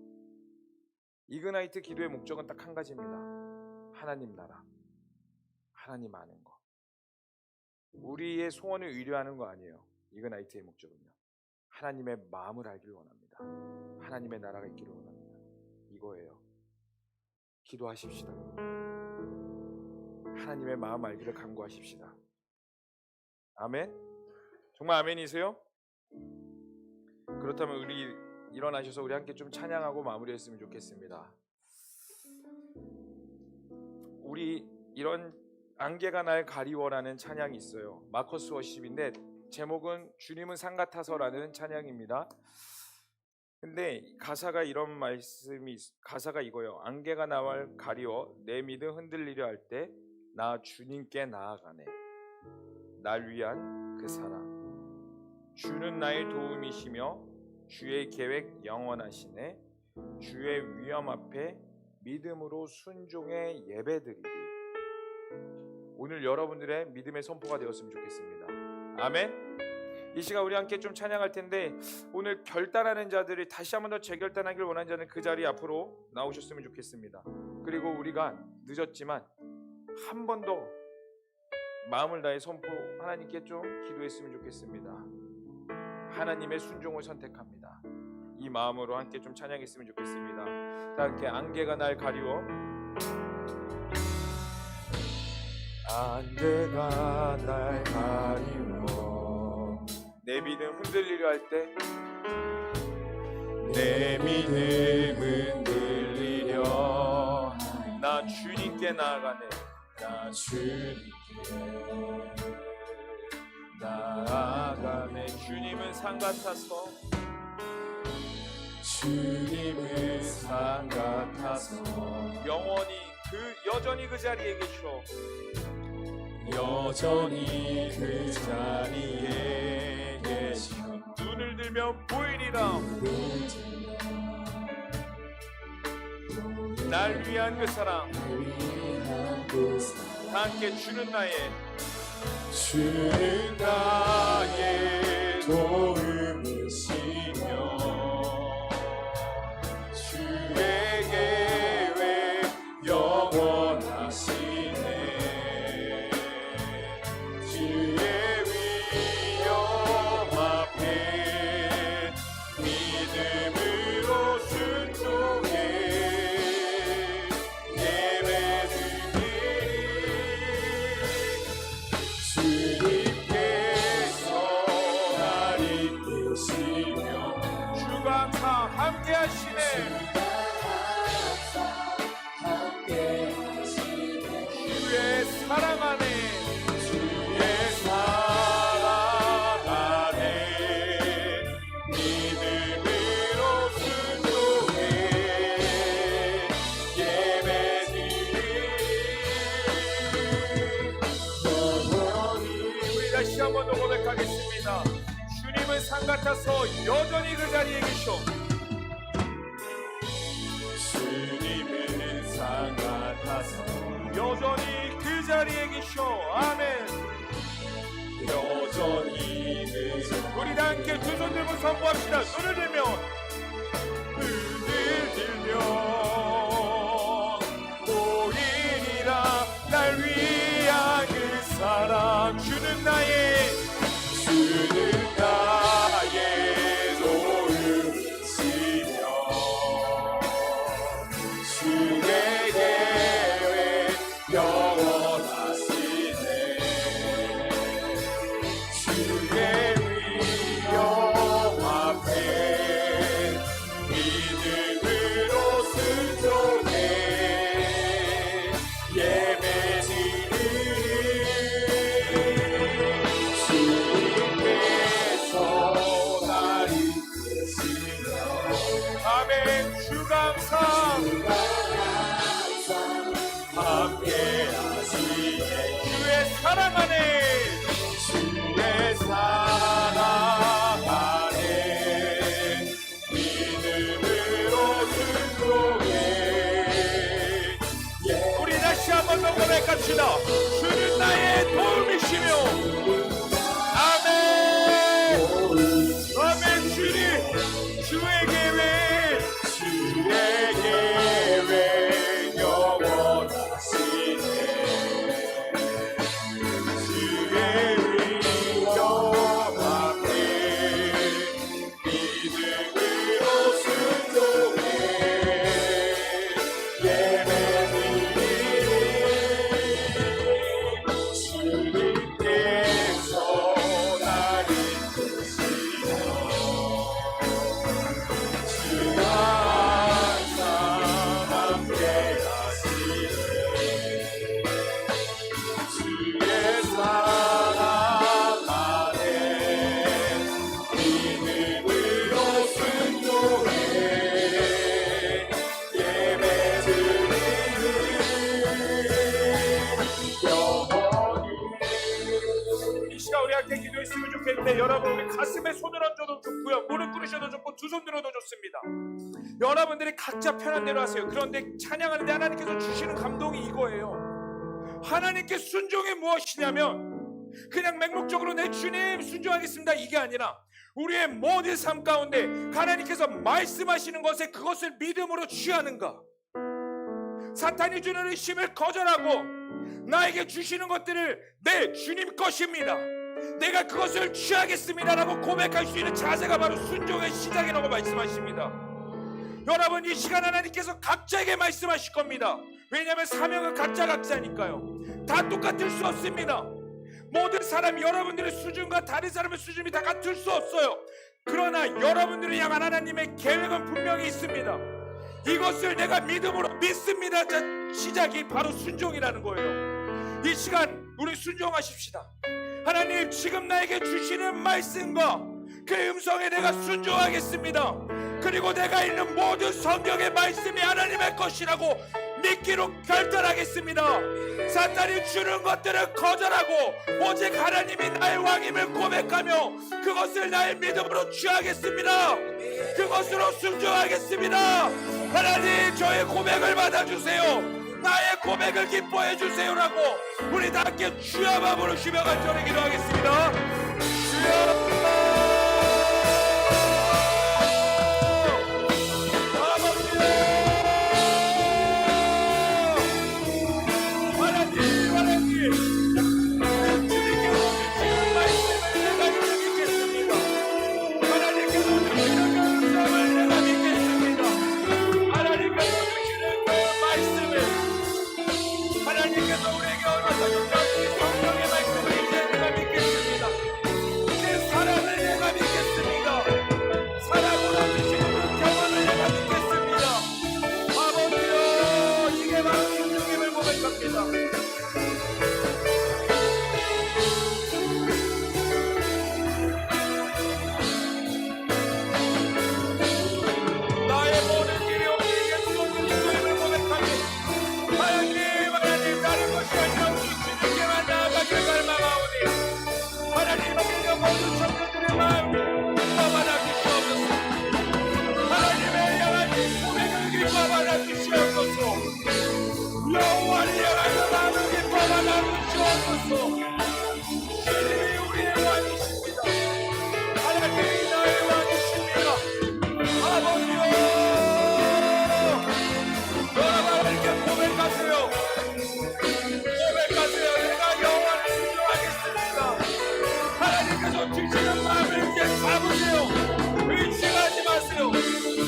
이그나이트 기도의 목적은 딱 한 가지입니다. 하나님 나라, 하나님 아는 거. 우리의 소원을 의뢰하는 거 아니에요. 이그나이트의 목적은요. 하나님의 마음을 알기를 원합니다. 하나님의 나라가 있기를 원합니다. 이거예요. 기도하십시다. 하나님의 마음 알기를 간구하십시다. 아멘? 정말 아멘이세요? 그렇다면 우리 일어나셔서 우리 함께 좀 찬양하고 마무리했으면 좋겠습니다. 우리 이런 안개가 날 가리워라는 찬양이 있어요. 마커스 워십인데 제목은 주님은 산 같아서라는 찬양입니다. 근데 가사가 가사가 이거예요. 안개가 나를 가리워 내 믿음 흔들리려 할 때 나 주님께 나아가네. 날 위한 그 사랑. 주는 나의 도움이시며 주의 계획 영원하시네. 주의 위엄 앞에 믿음으로 순종의 예배드리리. 오늘 여러분들의 믿음의 선포가 되었으면 좋겠습니다. 아멘. 이 시간 우리 함께 좀 찬양할 텐데 오늘 결단하는 자들이 다시 한번 더 재결단하길 원하는 자는 그 자리 앞으로 나오셨으면 좋겠습니다. 그리고 우리가 늦었지만 한 번 더 마음을 다해 선포 하나님께 좀 기도했으면 좋겠습니다. 하나님의 순종을 선택합니다. 이 마음으로 함께 좀 찬양했으면 좋겠습니다. 다 함께 안개가 날 가리워. 안개가 날 가리워 내 믿음 흔들리려 할 때 내 믿음 흔들리려 나 주님께 나아가네. 나 주님께 나아가네. 주님은 산 같아서 주님은 산 같아서 여전히 그 자리에 계셔. 여전히 그 자리에 계셔. 눈을 들면 보이리라. 날 위한 그 사랑. 다 함께 주는 나의 도움이시며 주의 계획 영원하시네. 주의 위엄 앞에 믿음으로 순종해 함께 하시네. 주의 사랑 안에 믿음으로 순종해 예배드리. 우리 다시 한 번 더 고백하겠습니다. 주님은 산 같아서 여전히 그 자리에 계셔. 주님은 산 같아서 여전히 그 자리에 계셔. 아멘. 여전히 그 자리에. 우리 다 함께 두 손 들고 선포합시다. 눈을 들면 보이리라. 날 위한 그 사랑. 주는 나의 도움이시며 주의 계획 영원하시네. 주의 위엄 앞에 번 더 고백합시다. 주는 나의 도움이시며. 아멘. 아멘. 주님, 주의 계획 영원하시네. 주의 위엄 앞에 믿음으로 순종해 주님께서 나를 이끄시며 주가 항상 함께 하시네. 주의 사랑 안에 믿음으로 순종해 예배드리는 이 시간 우리 함께 기도했으면 좋겠는데, 여러분 우리 가슴에 손을 얹어도 좋고요, 무릎 꿇으셔도 좋고, 두 손 들어도 좋습니다. 여러분들이 각자 편한 대로 하세요. 그런데 찬양하는데 하나님께서 주시는 감동이 이거예요. 하나님께 순종이 무엇이냐면 그냥 맹목적으로 내 주님 순종하겠습니다 이게 아니라, 우리의 모든 삶 가운데 하나님께서 말씀하시는 것에 그것을 믿음으로 취하는가, 사탄이 주는 의심을 거절하고 나에게 주시는 것들을 내 주님 것입니다, 내가 그것을 취하겠습니다라고 고백할 수 있는 자세가 바로 순종의 시작이라고 말씀하십니다. 여러분, 이 시간 하나님께서 각자에게 말씀하실 겁니다. 왜냐하면 사명은 각자니까요. 다 똑같을 수 없습니다. 모든 사람, 여러분들의 수준과 다른 사람의 수준이 다 같을 수 없어요. 그러나 여러분들을 향한 하나님의 계획은 분명히 있습니다. 이것을 내가 믿음으로 믿습니다. 자, 시작이 바로 순종이라는 거예요. 이 시간 우리 순종하십시다. 하나님, 지금 나에게 주시는 말씀과 그 음성에 내가 순종하겠습니다. 그리고 내가 읽는 모든 성경의 말씀이 하나님의 것이라고 믿기로 결단하겠습니다. 사탄이 주는 것들을 거절하고 오직 하나님이 나의 왕임을 고백하며 그것을 나의 믿음으로 취하겠습니다. 그것으로 순종하겠습니다. 하나님, 저의 고백을 받아주세요. 나의 고백을 기뻐해 주세요라고 우리 다 함께 주여만 부르시며 간절히 기도하겠습니다. 주여,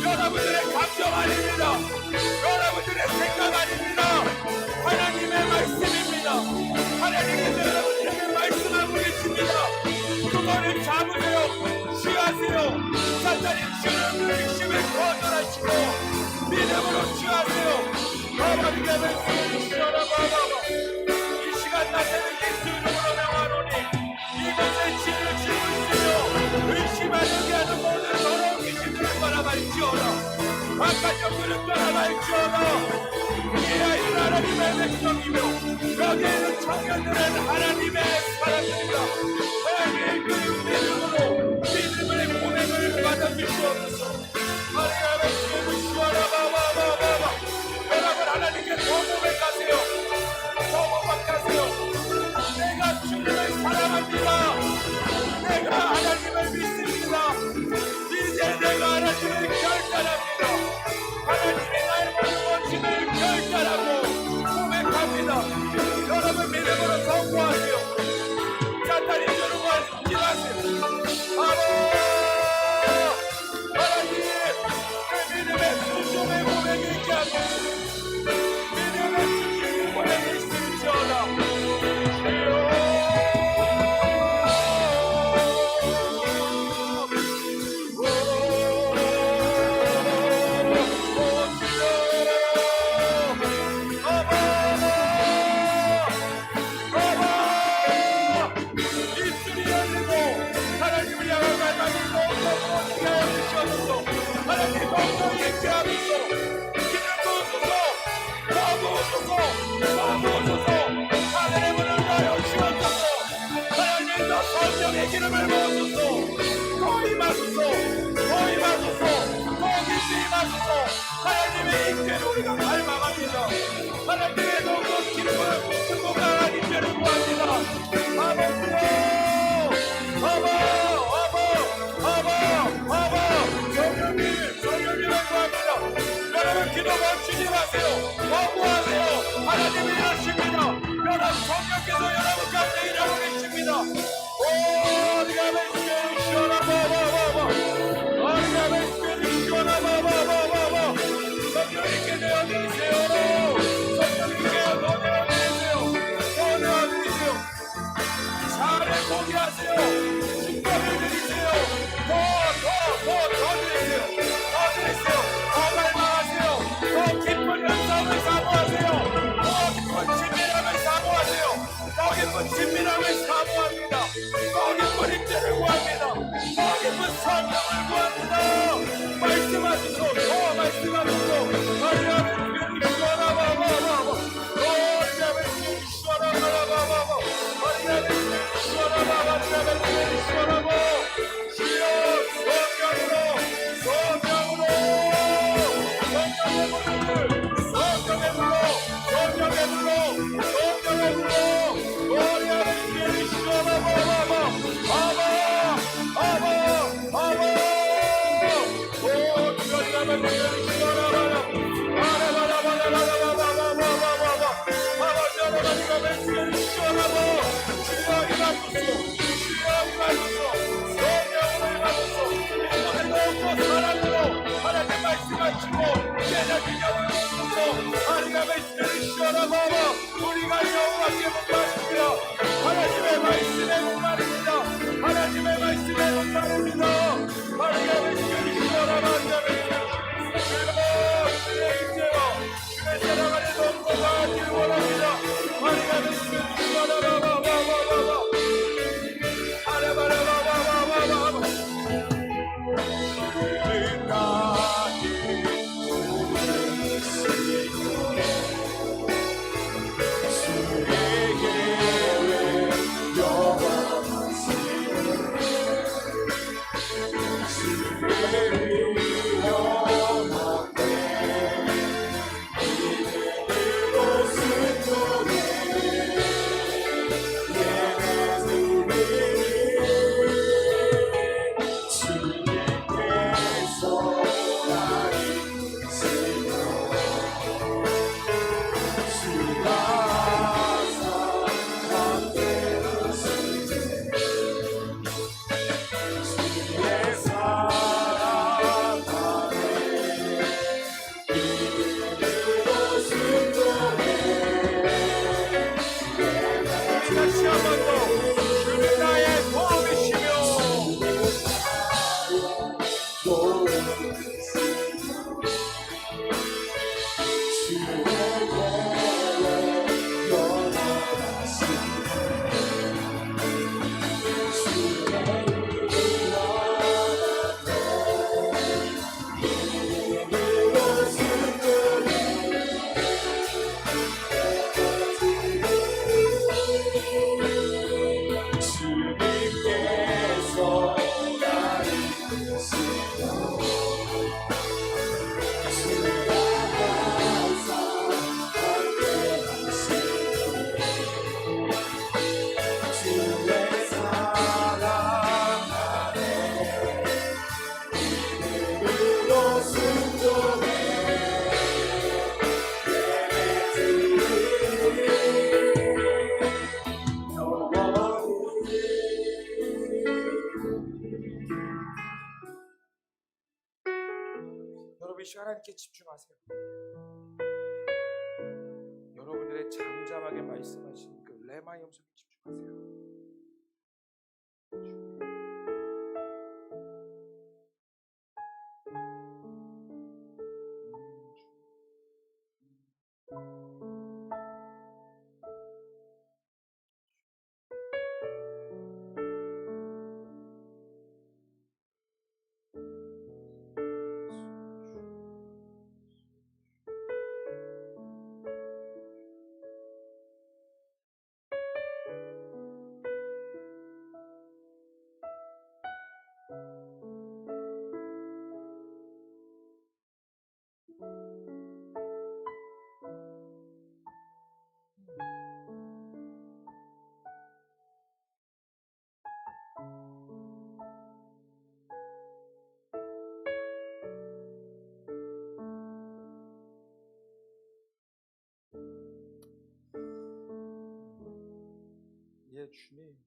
여러분들의 감정 아닙니다. 여러분들의 생각 아닙니다. 하나님의 말씀입니다. 하나님께서 여러분들에게 말씀하고 계십니다. 그거를 잡으세요. 취하세요. 사탄이 주는 그 의심을 거절하시고 믿음으로 취하세요. 하나님의 말씀을 주시어라. 이 시간 나세는 예수 이름으로 명하노니 이곳에 진을 지고 있으며 의심하게 하는 모든 더러운 귀신들을 떠나갈지어다. 바깥 영들을 떠나갈지어다. 이 아이는 하나님의 백성이며 여기에는 청년들은 하나님의 사람들이다. 하나님의 그 믿음으로 믿음의 고백을 받아주시옵소서. 하나님의 주님을 주어라. 여러분, 하나님께 더 고백하세요. 말씀하소서. 하나님의 임재를 우리가 닮아갑니다. 하나님의 너무 기쁨 승복한 임재를 구합니다. 성령님을 구합니다. 여러분 기도 멈추지 마세요. 거부하세요. 하나님이 이러십니다. 여러분 성령께서 여러분 가운데 일하고 계십니다. 오 리가베 스페리 시원하바바바바 리가베 스페리 시원하바바바바바 성령님께 어디 계세요? 성령님께 너네 어디 계세요? 너네 어디 계세요? 사례 포기하세요. 신방을 드리세요. 더 드리세요. 더 드리세요. 더 갈망하세요. 더 깊은 연상을 사모하세요. 더 깊은 친밀함을 사모하세요. 더 깊은 친밀함을 사모합니다. 더 깊은 임재를 구합니다. 더 깊은 성령을 구합니다. 말씀하소서. 더 말씀하소서. 마리아의 특별히 시원하바바바바 마리아의 특별히 시원하바바바바 마리아의 특별히 시원하바바 마리아의 특별히 시원하바 주여 성령의 불로 머리아를 기회를 시원하바바바 아바 오 주여라만 기회를 시원하바라 아라바라바라바라바바바바바 아바자라바라바라 기회를 시원하바 주여 임하소서 성령으로 임하소서 이번에 사랑으로 하나님 말씀하시고 깨닫는 영을 주소서 하나님의 기회를 시원하바바 우리가 여호와께 목마릅니다. 하나님의 말씀에 목마릅니다. 하나님의 말씀에 목마릅니다. 하나님의 기회를 시원하바 주의 임재와 주의 사랑 안에 넘어가기를 원합니다. 하나님의 기회를 시원하바바바바바 아라바라바바바바바 여러분 이 시간 하나님께 집중하세요. 여러분들의 잠잠하게 말씀하신 그 레마의 음성에 집중하세요. 주님,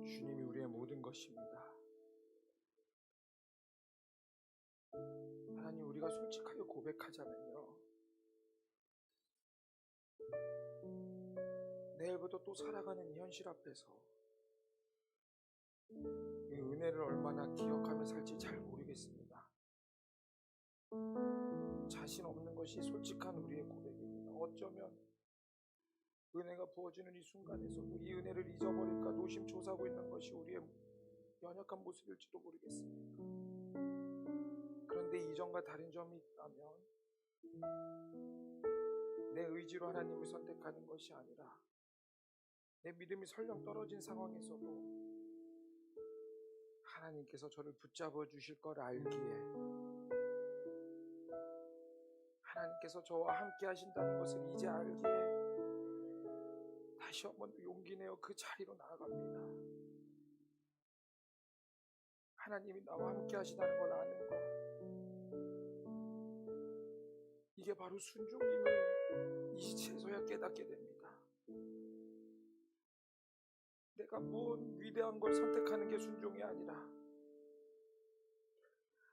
주님이 우리의 모든 것입니다. 하나님, 우리가 솔직하게 고백하자면요, 내일부터 또 살아가는 이 현실 앞에서 이 은혜를 얼마나 기억하며 살지 잘 모르겠습니다. 자신 없는 것이 솔직한 우리의 고백입니다. 어쩌면 은혜가 부어지는 이 순간에서도 이 은혜를 잊어버릴까 노심초사하고 있는 것이 우리의 연약한 모습일지도 모르겠습니다. 그런데 이전과 다른 점이 있다면 내 의지로 하나님을 선택하는 것이 아니라 내 믿음이 설령 떨어진 상황에서도 하나님께서 저를 붙잡아 주실 걸 알기에, 하나님께서 저와 함께 하신다는 것을 이제 알기에 다시 한번 용기 내어 그 자리로 나아갑니다. 하나님이 나와 함께 하시다는 걸 아는 것, 이게 바로 순종임을 이 시체에서야 깨닫게 됩니다. 내가 무언 위대한 걸 선택하는 게 순종이 아니라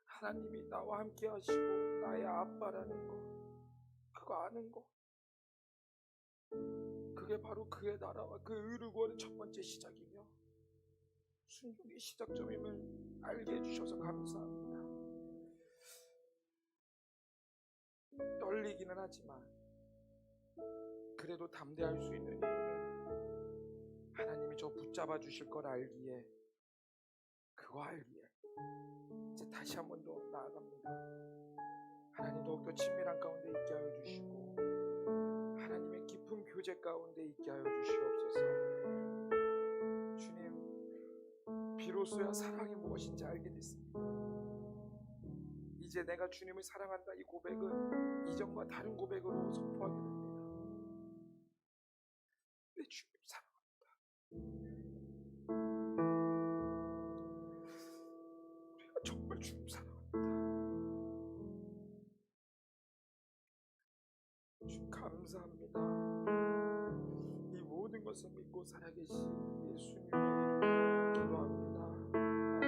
하나님이 나와 함께 하시고 나의 아빠라는 것, 그거 아는 것, 그게 바로 그의 나라와 그 의를 구하는 첫 번째 시작이며 순종의 시작점임을 알게 해주셔서 감사합니다. 떨리기는 하지만 그래도 담대할 수 있는 이유는 하나님이 저 붙잡아 주실 걸 알기에, 그거 알기에 이제 다시 한 번 더 나아갑니다. 하나님, 더욱더 친밀한 가운데 있게 하여 주시고 하나님의 깊은 교제 가운데 있게 하여 주시옵소서. 주님, 비로소야 사랑이 무엇인지 알게 됐습니다. 이제 내가 주님을 사랑한다, 이 고백은 이전과 다른 고백으로 선포하게 됩니다. 내 주님 사랑합니다. 우리가 정말 주님 사랑합니다. 주님 감사합니다. 이 모든 것을 믿고 살아계신 예수님의 이름으로 기도합니다. 아멘.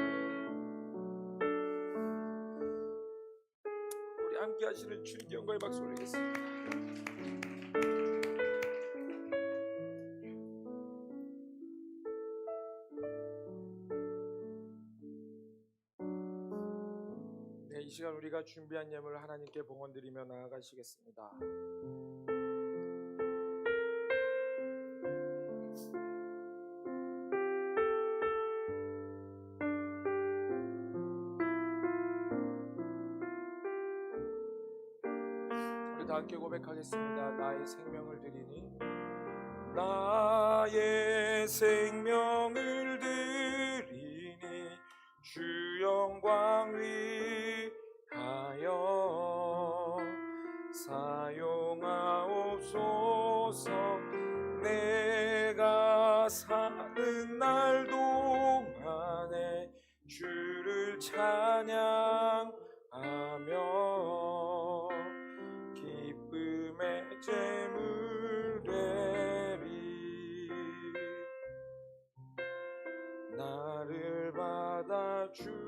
우리 함께 하시는 주님께 영광의 박수 올리겠습니다. 네, 이 시간 우리가 준비한 예물을 하나님께 봉헌드리며 나아가시겠습니다. 우리 다 함께 고백하겠습니다. 나의 생명을 드리니, 나의 생명을 드리니 주 영광 위하여 사용하옵소서. 내가 사는 날 동안에 주를 찬양하며 기쁨의 제물 되리. 나를 받아 주소서.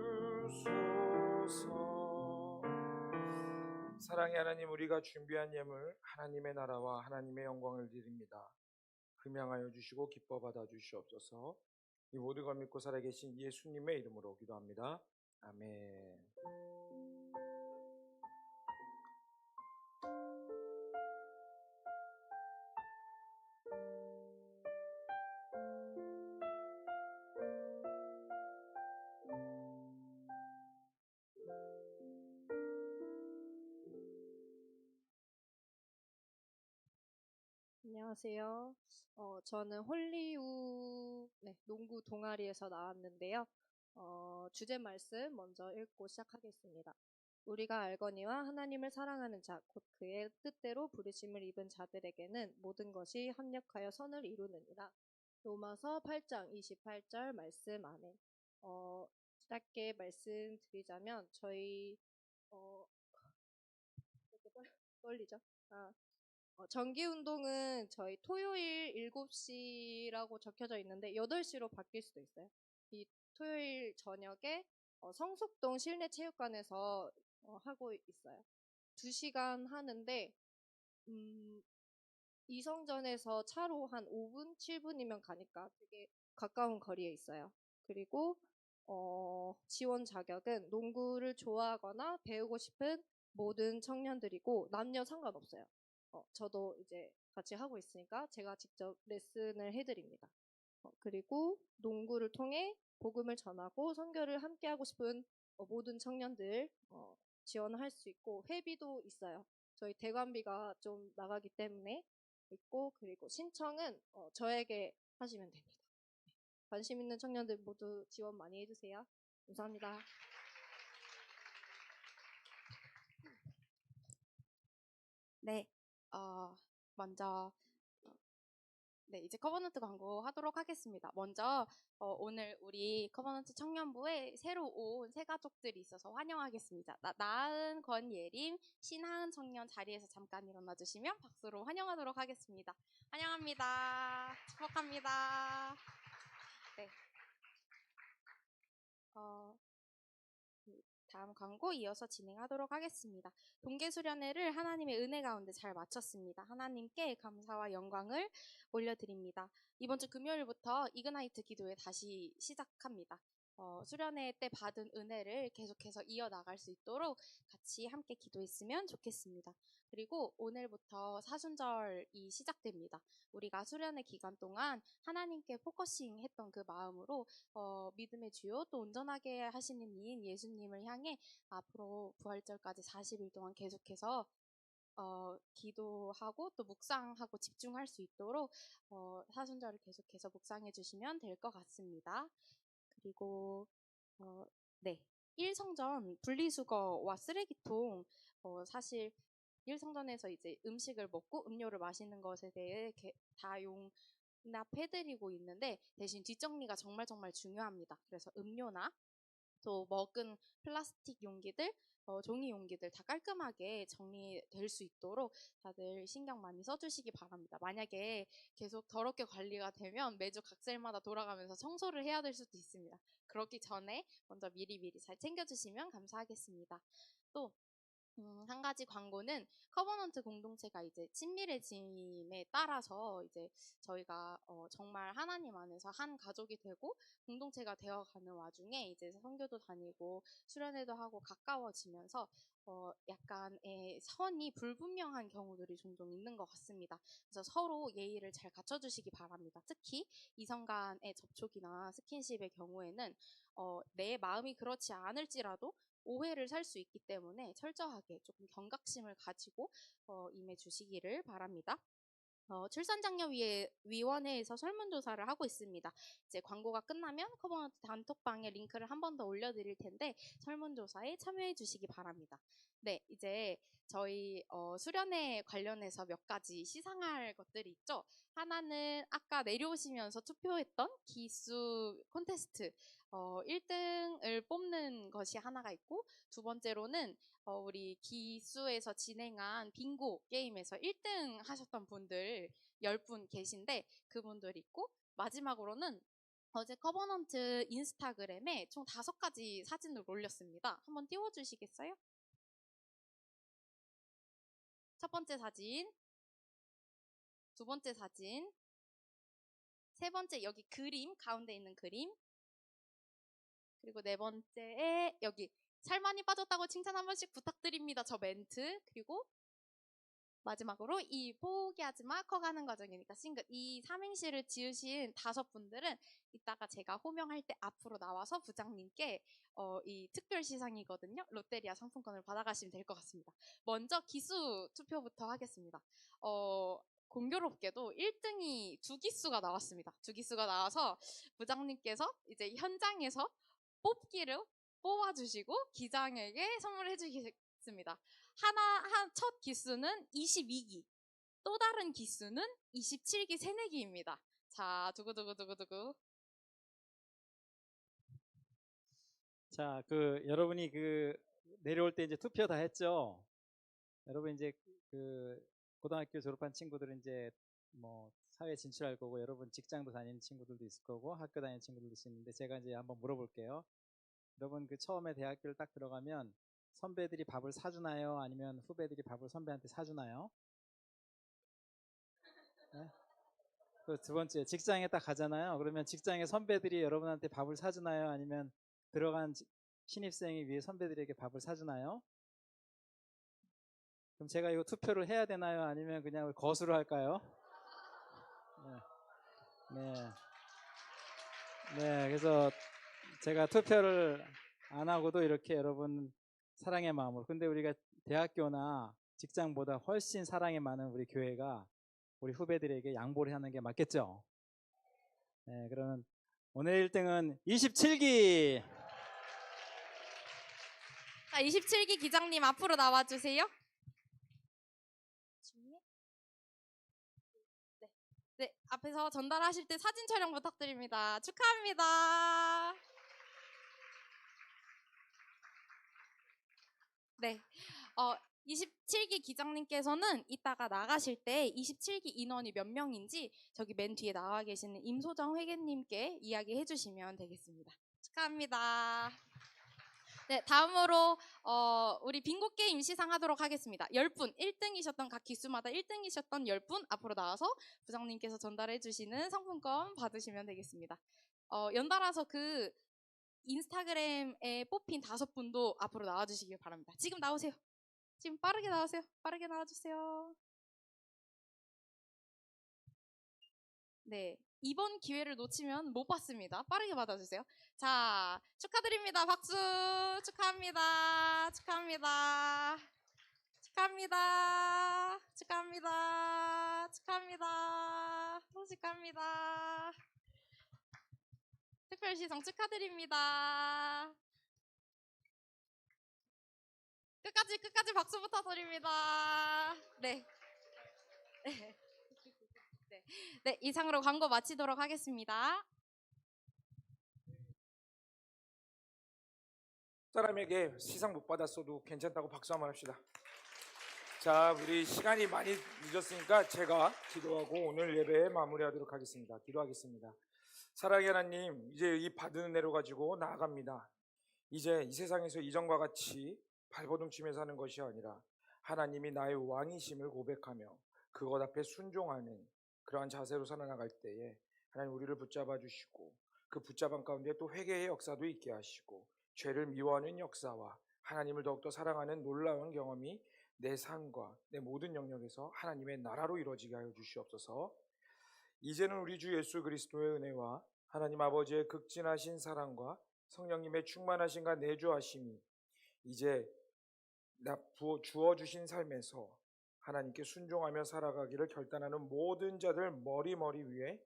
사랑의 하나님, 우리가 준비한 예물 하나님의 나라와 하나님의 영광을 드립니다. 금양하여 주시고 기뻐 받아 주시옵소서. 이 모든 걸 믿고 살아계신 예수님의 이름으로 기도합니다. 아멘. 안녕하세요. 저는 홀리우 농구 동아리에서 나왔는데요. 주제 말씀 먼저 읽고 시작하겠습니다. 우리가 알거니와 하나님을 사랑하는 자, 곧 그의 뜻대로 부르심을 입은 자들에게는 모든 것이 합력하여 선을 이루느니라. 로마서 8장 28절 말씀 안에 짧게 말씀드리자면 저희 이렇게 떨리죠? 정기 운동은 저희 토요일 7시라고 적혀져 있는데 8시로 바뀔 수도 있어요. 이 토요일 저녁에 성숙동 실내 체육관에서 하고 있어요. 2시간 하는데 이성전에서 차로 한 5분, 7분이면 가니까 되게 가까운 거리에 있어요. 그리고 지원 자격은 농구를 좋아하거나 배우고 싶은 모든 청년들이고 남녀 상관없어요. 저도 이제 같이 하고 있으니까 제가 직접 레슨을 해드립니다. 그리고 농구를 통해 복음을 전하고 선교를 함께 하고 싶은 모든 청년들 지원할 수 있고 회비도 있어요. 저희 대관비가 좀 나가기 때문에 있고 그리고 신청은 저에게 하시면 됩니다. 관심 있는 청년들 모두 지원 많이 해주세요. 감사합니다. 네, 먼저 네, 이제 커버넌트 광고 하도록 하겠습니다. 먼저 오늘 우리 커버넌트 청년부에 새로 온 새 가족들이 있어서 환영하겠습니다. 나은, 권예림, 신하은 청년 자리에서 잠깐 일어나 주시면 박수로 환영하도록 하겠습니다. 환영합니다. 축복합니다. 네. 다음 광고 이어서 진행하도록 하겠습니다. 동계수련회를 하나님의 은혜 가운데 잘 마쳤습니다. 하나님께 감사와 영광을 올려드립니다. 이번 주 금요일부터 이그나이트 기도회 다시 시작합니다. 수련회 때 받은 은혜를 계속해서 이어나갈 수 있도록 같이 함께 기도했으면 좋겠습니다. 그리고 오늘부터 사순절이 시작됩니다. 우리가 수련회 기간 동안 하나님께 포커싱 했던 그 마음으로 믿음의 주요 또 온전하게 하시는 이인 예수님을 향해 앞으로 부활절까지 40일 동안 계속해서 기도하고 또 묵상하고 집중할 수 있도록 사순절을 계속해서 묵상해 주시면 될 것 같습니다. 그리고 네, 1성전 분리수거와 쓰레기통 사실 1성전에서 이제 음식을 먹고 음료를 마시는 것에 대해 다 용납해드리고 있는데 대신 뒷정리가 정말 중요합니다. 그래서 음료나 또 먹은 플라스틱 용기들, 종이 용기들 다 깔끔하게 정리될 수 있도록 다들 신경 많이 써주시기 바랍니다. 만약에 계속 더럽게 관리가 되면 매주 각셀마다 돌아가면서 청소를 해야 될 수도 있습니다. 그렇기 전에 먼저 미리 잘 챙겨주시면 감사하겠습니다. 또 한 가지 광고는 커버넌트 공동체가 이제 친밀해짐에 따라서 이제 저희가 정말 하나님 안에서 한 가족이 되고 공동체가 되어가는 와중에 이제 선교도 다니고 수련회도 하고 가까워지면서 약간의 선이 불분명한 경우들이 종종 있는 것 같습니다. 그래서 서로 예의를 잘 갖춰주시기 바랍니다. 특히 이성 간의 접촉이나 스킨십의 경우에는 내 마음이 그렇지 않을지라도 오해를 살 수 있기 때문에 철저하게 조금 경각심을 가지고 임해 주시기를 바랍니다. 출산장려위원회에서 설문조사를 하고 있습니다. 이제 광고가 끝나면 커버넌트 단톡방에 링크를 한 번 더 올려드릴 텐데 설문조사에 참여해 주시기 바랍니다. 네, 이제 저희 수련회 관련해서 몇 가지 시상할 것들이 있죠. 하나는 아까 내려오시면서 투표했던 기수 콘테스트 1등을 뽑는 것이 하나가 있고 두 번째로는 우리 기수에서 진행한 빙고 게임에서 1등 하셨던 분들 10분 계신데 그분들 있고 마지막으로는 어제 커버넌트 인스타그램에 총 5가지 사진을 올렸습니다. 한번 띄워주시겠어요? 첫 번째 사진, 두 번째 사진, 세 번째 여기 그림, 가운데 있는 그림, 그리고 네 번째에 여기 살 많이 빠졌다고 칭찬 한 번씩 부탁드립니다. 저 멘트. 그리고 마지막으로 이 포기하지 마 커가는 과정이니까 싱글 이 삼행시를 지으신 5분들은 이따가 제가 호명할 때 앞으로 나와서 부장님께 이 특별 시상이거든요. 롯데리아 상품권을 받아가시면 될 것 같습니다. 먼저 기수 투표부터 하겠습니다. 공교롭게도 1등이 2기수가 나왔습니다. 2기수가 나와서 부장님께서 이제 현장에서 뽑기를 뽑아주시고 기장에게 선물해 주시겠습니다. 첫 기수는 22기, 또 다른 기수는 27기 새내기입니다. 자, 두구두구두구두구. 자, 여러분이 내려올 때 이제 투표 다 했죠? 여러분 이제 고등학교 졸업한 친구들은 이제 뭐 사회 진출할 거고, 여러분 직장도 다니는 친구들도 있을 거고, 학교 다니는 친구들도 있을 있는데, 제가 이제 한번 물어볼게요. 여러분 그 처음에 대학교를 딱 들어가면 선배들이 밥을 사주나요? 아니면 후배들이 밥을 선배한테 사주나요? 네? 그 두 번째, 직장에 딱 가잖아요. 그러면 직장에 선배들이 여러분한테 밥을 사주나요? 아니면 들어간 신입생이 위에 선배들에게 밥을 사주나요? 그럼 제가 이거 투표를 해야 되나요? 아니면 그냥 거수로 할까요? 네. 네. 네, 그래서 제가 투표를 안 하고도 이렇게 여러분 사랑의 마음으로. 근데 우리가 대학교나 직장보다 훨씬 사랑이 많은 우리 교회가 우리 후배들에게 양보를 하는 게 맞겠죠? 네, 그러면 오늘 1등은 27기. 자, 27기 기장님 앞으로 나와주세요. 네. 네, 앞에서 전달하실 때 사진 촬영 부탁드립니다. 축하합니다. 네. 27기 기장님께서는 이따가 나가실 때 27기 인원이 몇 명인지 저기 맨 뒤에 나와 계시는 임소정 회계님께 이야기해 주시면 되겠습니다. 축하합니다. 네, 다음으로 우리 빙고 게임 시상하도록 하겠습니다. 10분, 1등이셨던 각 기수마다 1등이셨던 10분 앞으로 나와서 부장님께서 전달해 주시는 상품권 받으시면 되겠습니다. 연달아서 그 인스타그램에 뽑힌 5분도 앞으로 나와주시길 바랍니다. 지금 나오세요. 지금 빠르게 나오세요. 빠르게 나와주세요. 네, 이번 기회를 놓치면 못 받습니다. 빠르게 받아주세요. 자, 축하드립니다. 박수. 축하합니다. 축하합니다. 축하합니다. 축하합니다. 축하합니다. 축하합니다. 특별시상 축하드립니다. 끝까지 박수부터 드립니다. 네. 네, 이상으로 광고 마치도록 하겠습니다. 사람에게 시상 못 받았어도 괜찮다고 박수 한번 합시다. 자, 우리 시간이 많이 늦었으니까 제가 기도하고 오늘 예배 마무리하도록 하겠습니다. 기도하겠습니다. 사랑의 하나님, 이제 이 받은 은혜로 가지고 나아갑니다. 이제 이 세상에서 이전과 같이 발버둥치며 사는 것이 아니라 하나님이 나의 왕이심을 고백하며 그것 앞에 순종하는 그러한 자세로 살아나갈 때에 하나님 우리를 붙잡아 주시고 그 붙잡은 가운데 또 회개의 역사도 있게 하시고 죄를 미워하는 역사와 하나님을 더욱더 사랑하는 놀라운 경험이 내 삶과 내 모든 영역에서 하나님의 나라로 이루어지게 하여 주시옵소서. 이제는 우리 주 예수 그리스도의 은혜와 하나님 아버지의 극진하신 사랑과 성령님의 충만하신가 내주하심이 이제 주어주신 삶에서 하나님께 순종하며 살아가기를 결단하는 모든 자들 머리 위에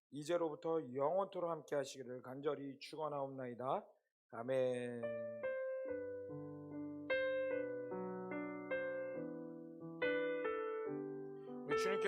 이제로부터 영원토록 함께 하시기를 간절히 축원하옵나이다. 아멘. 우리 주님께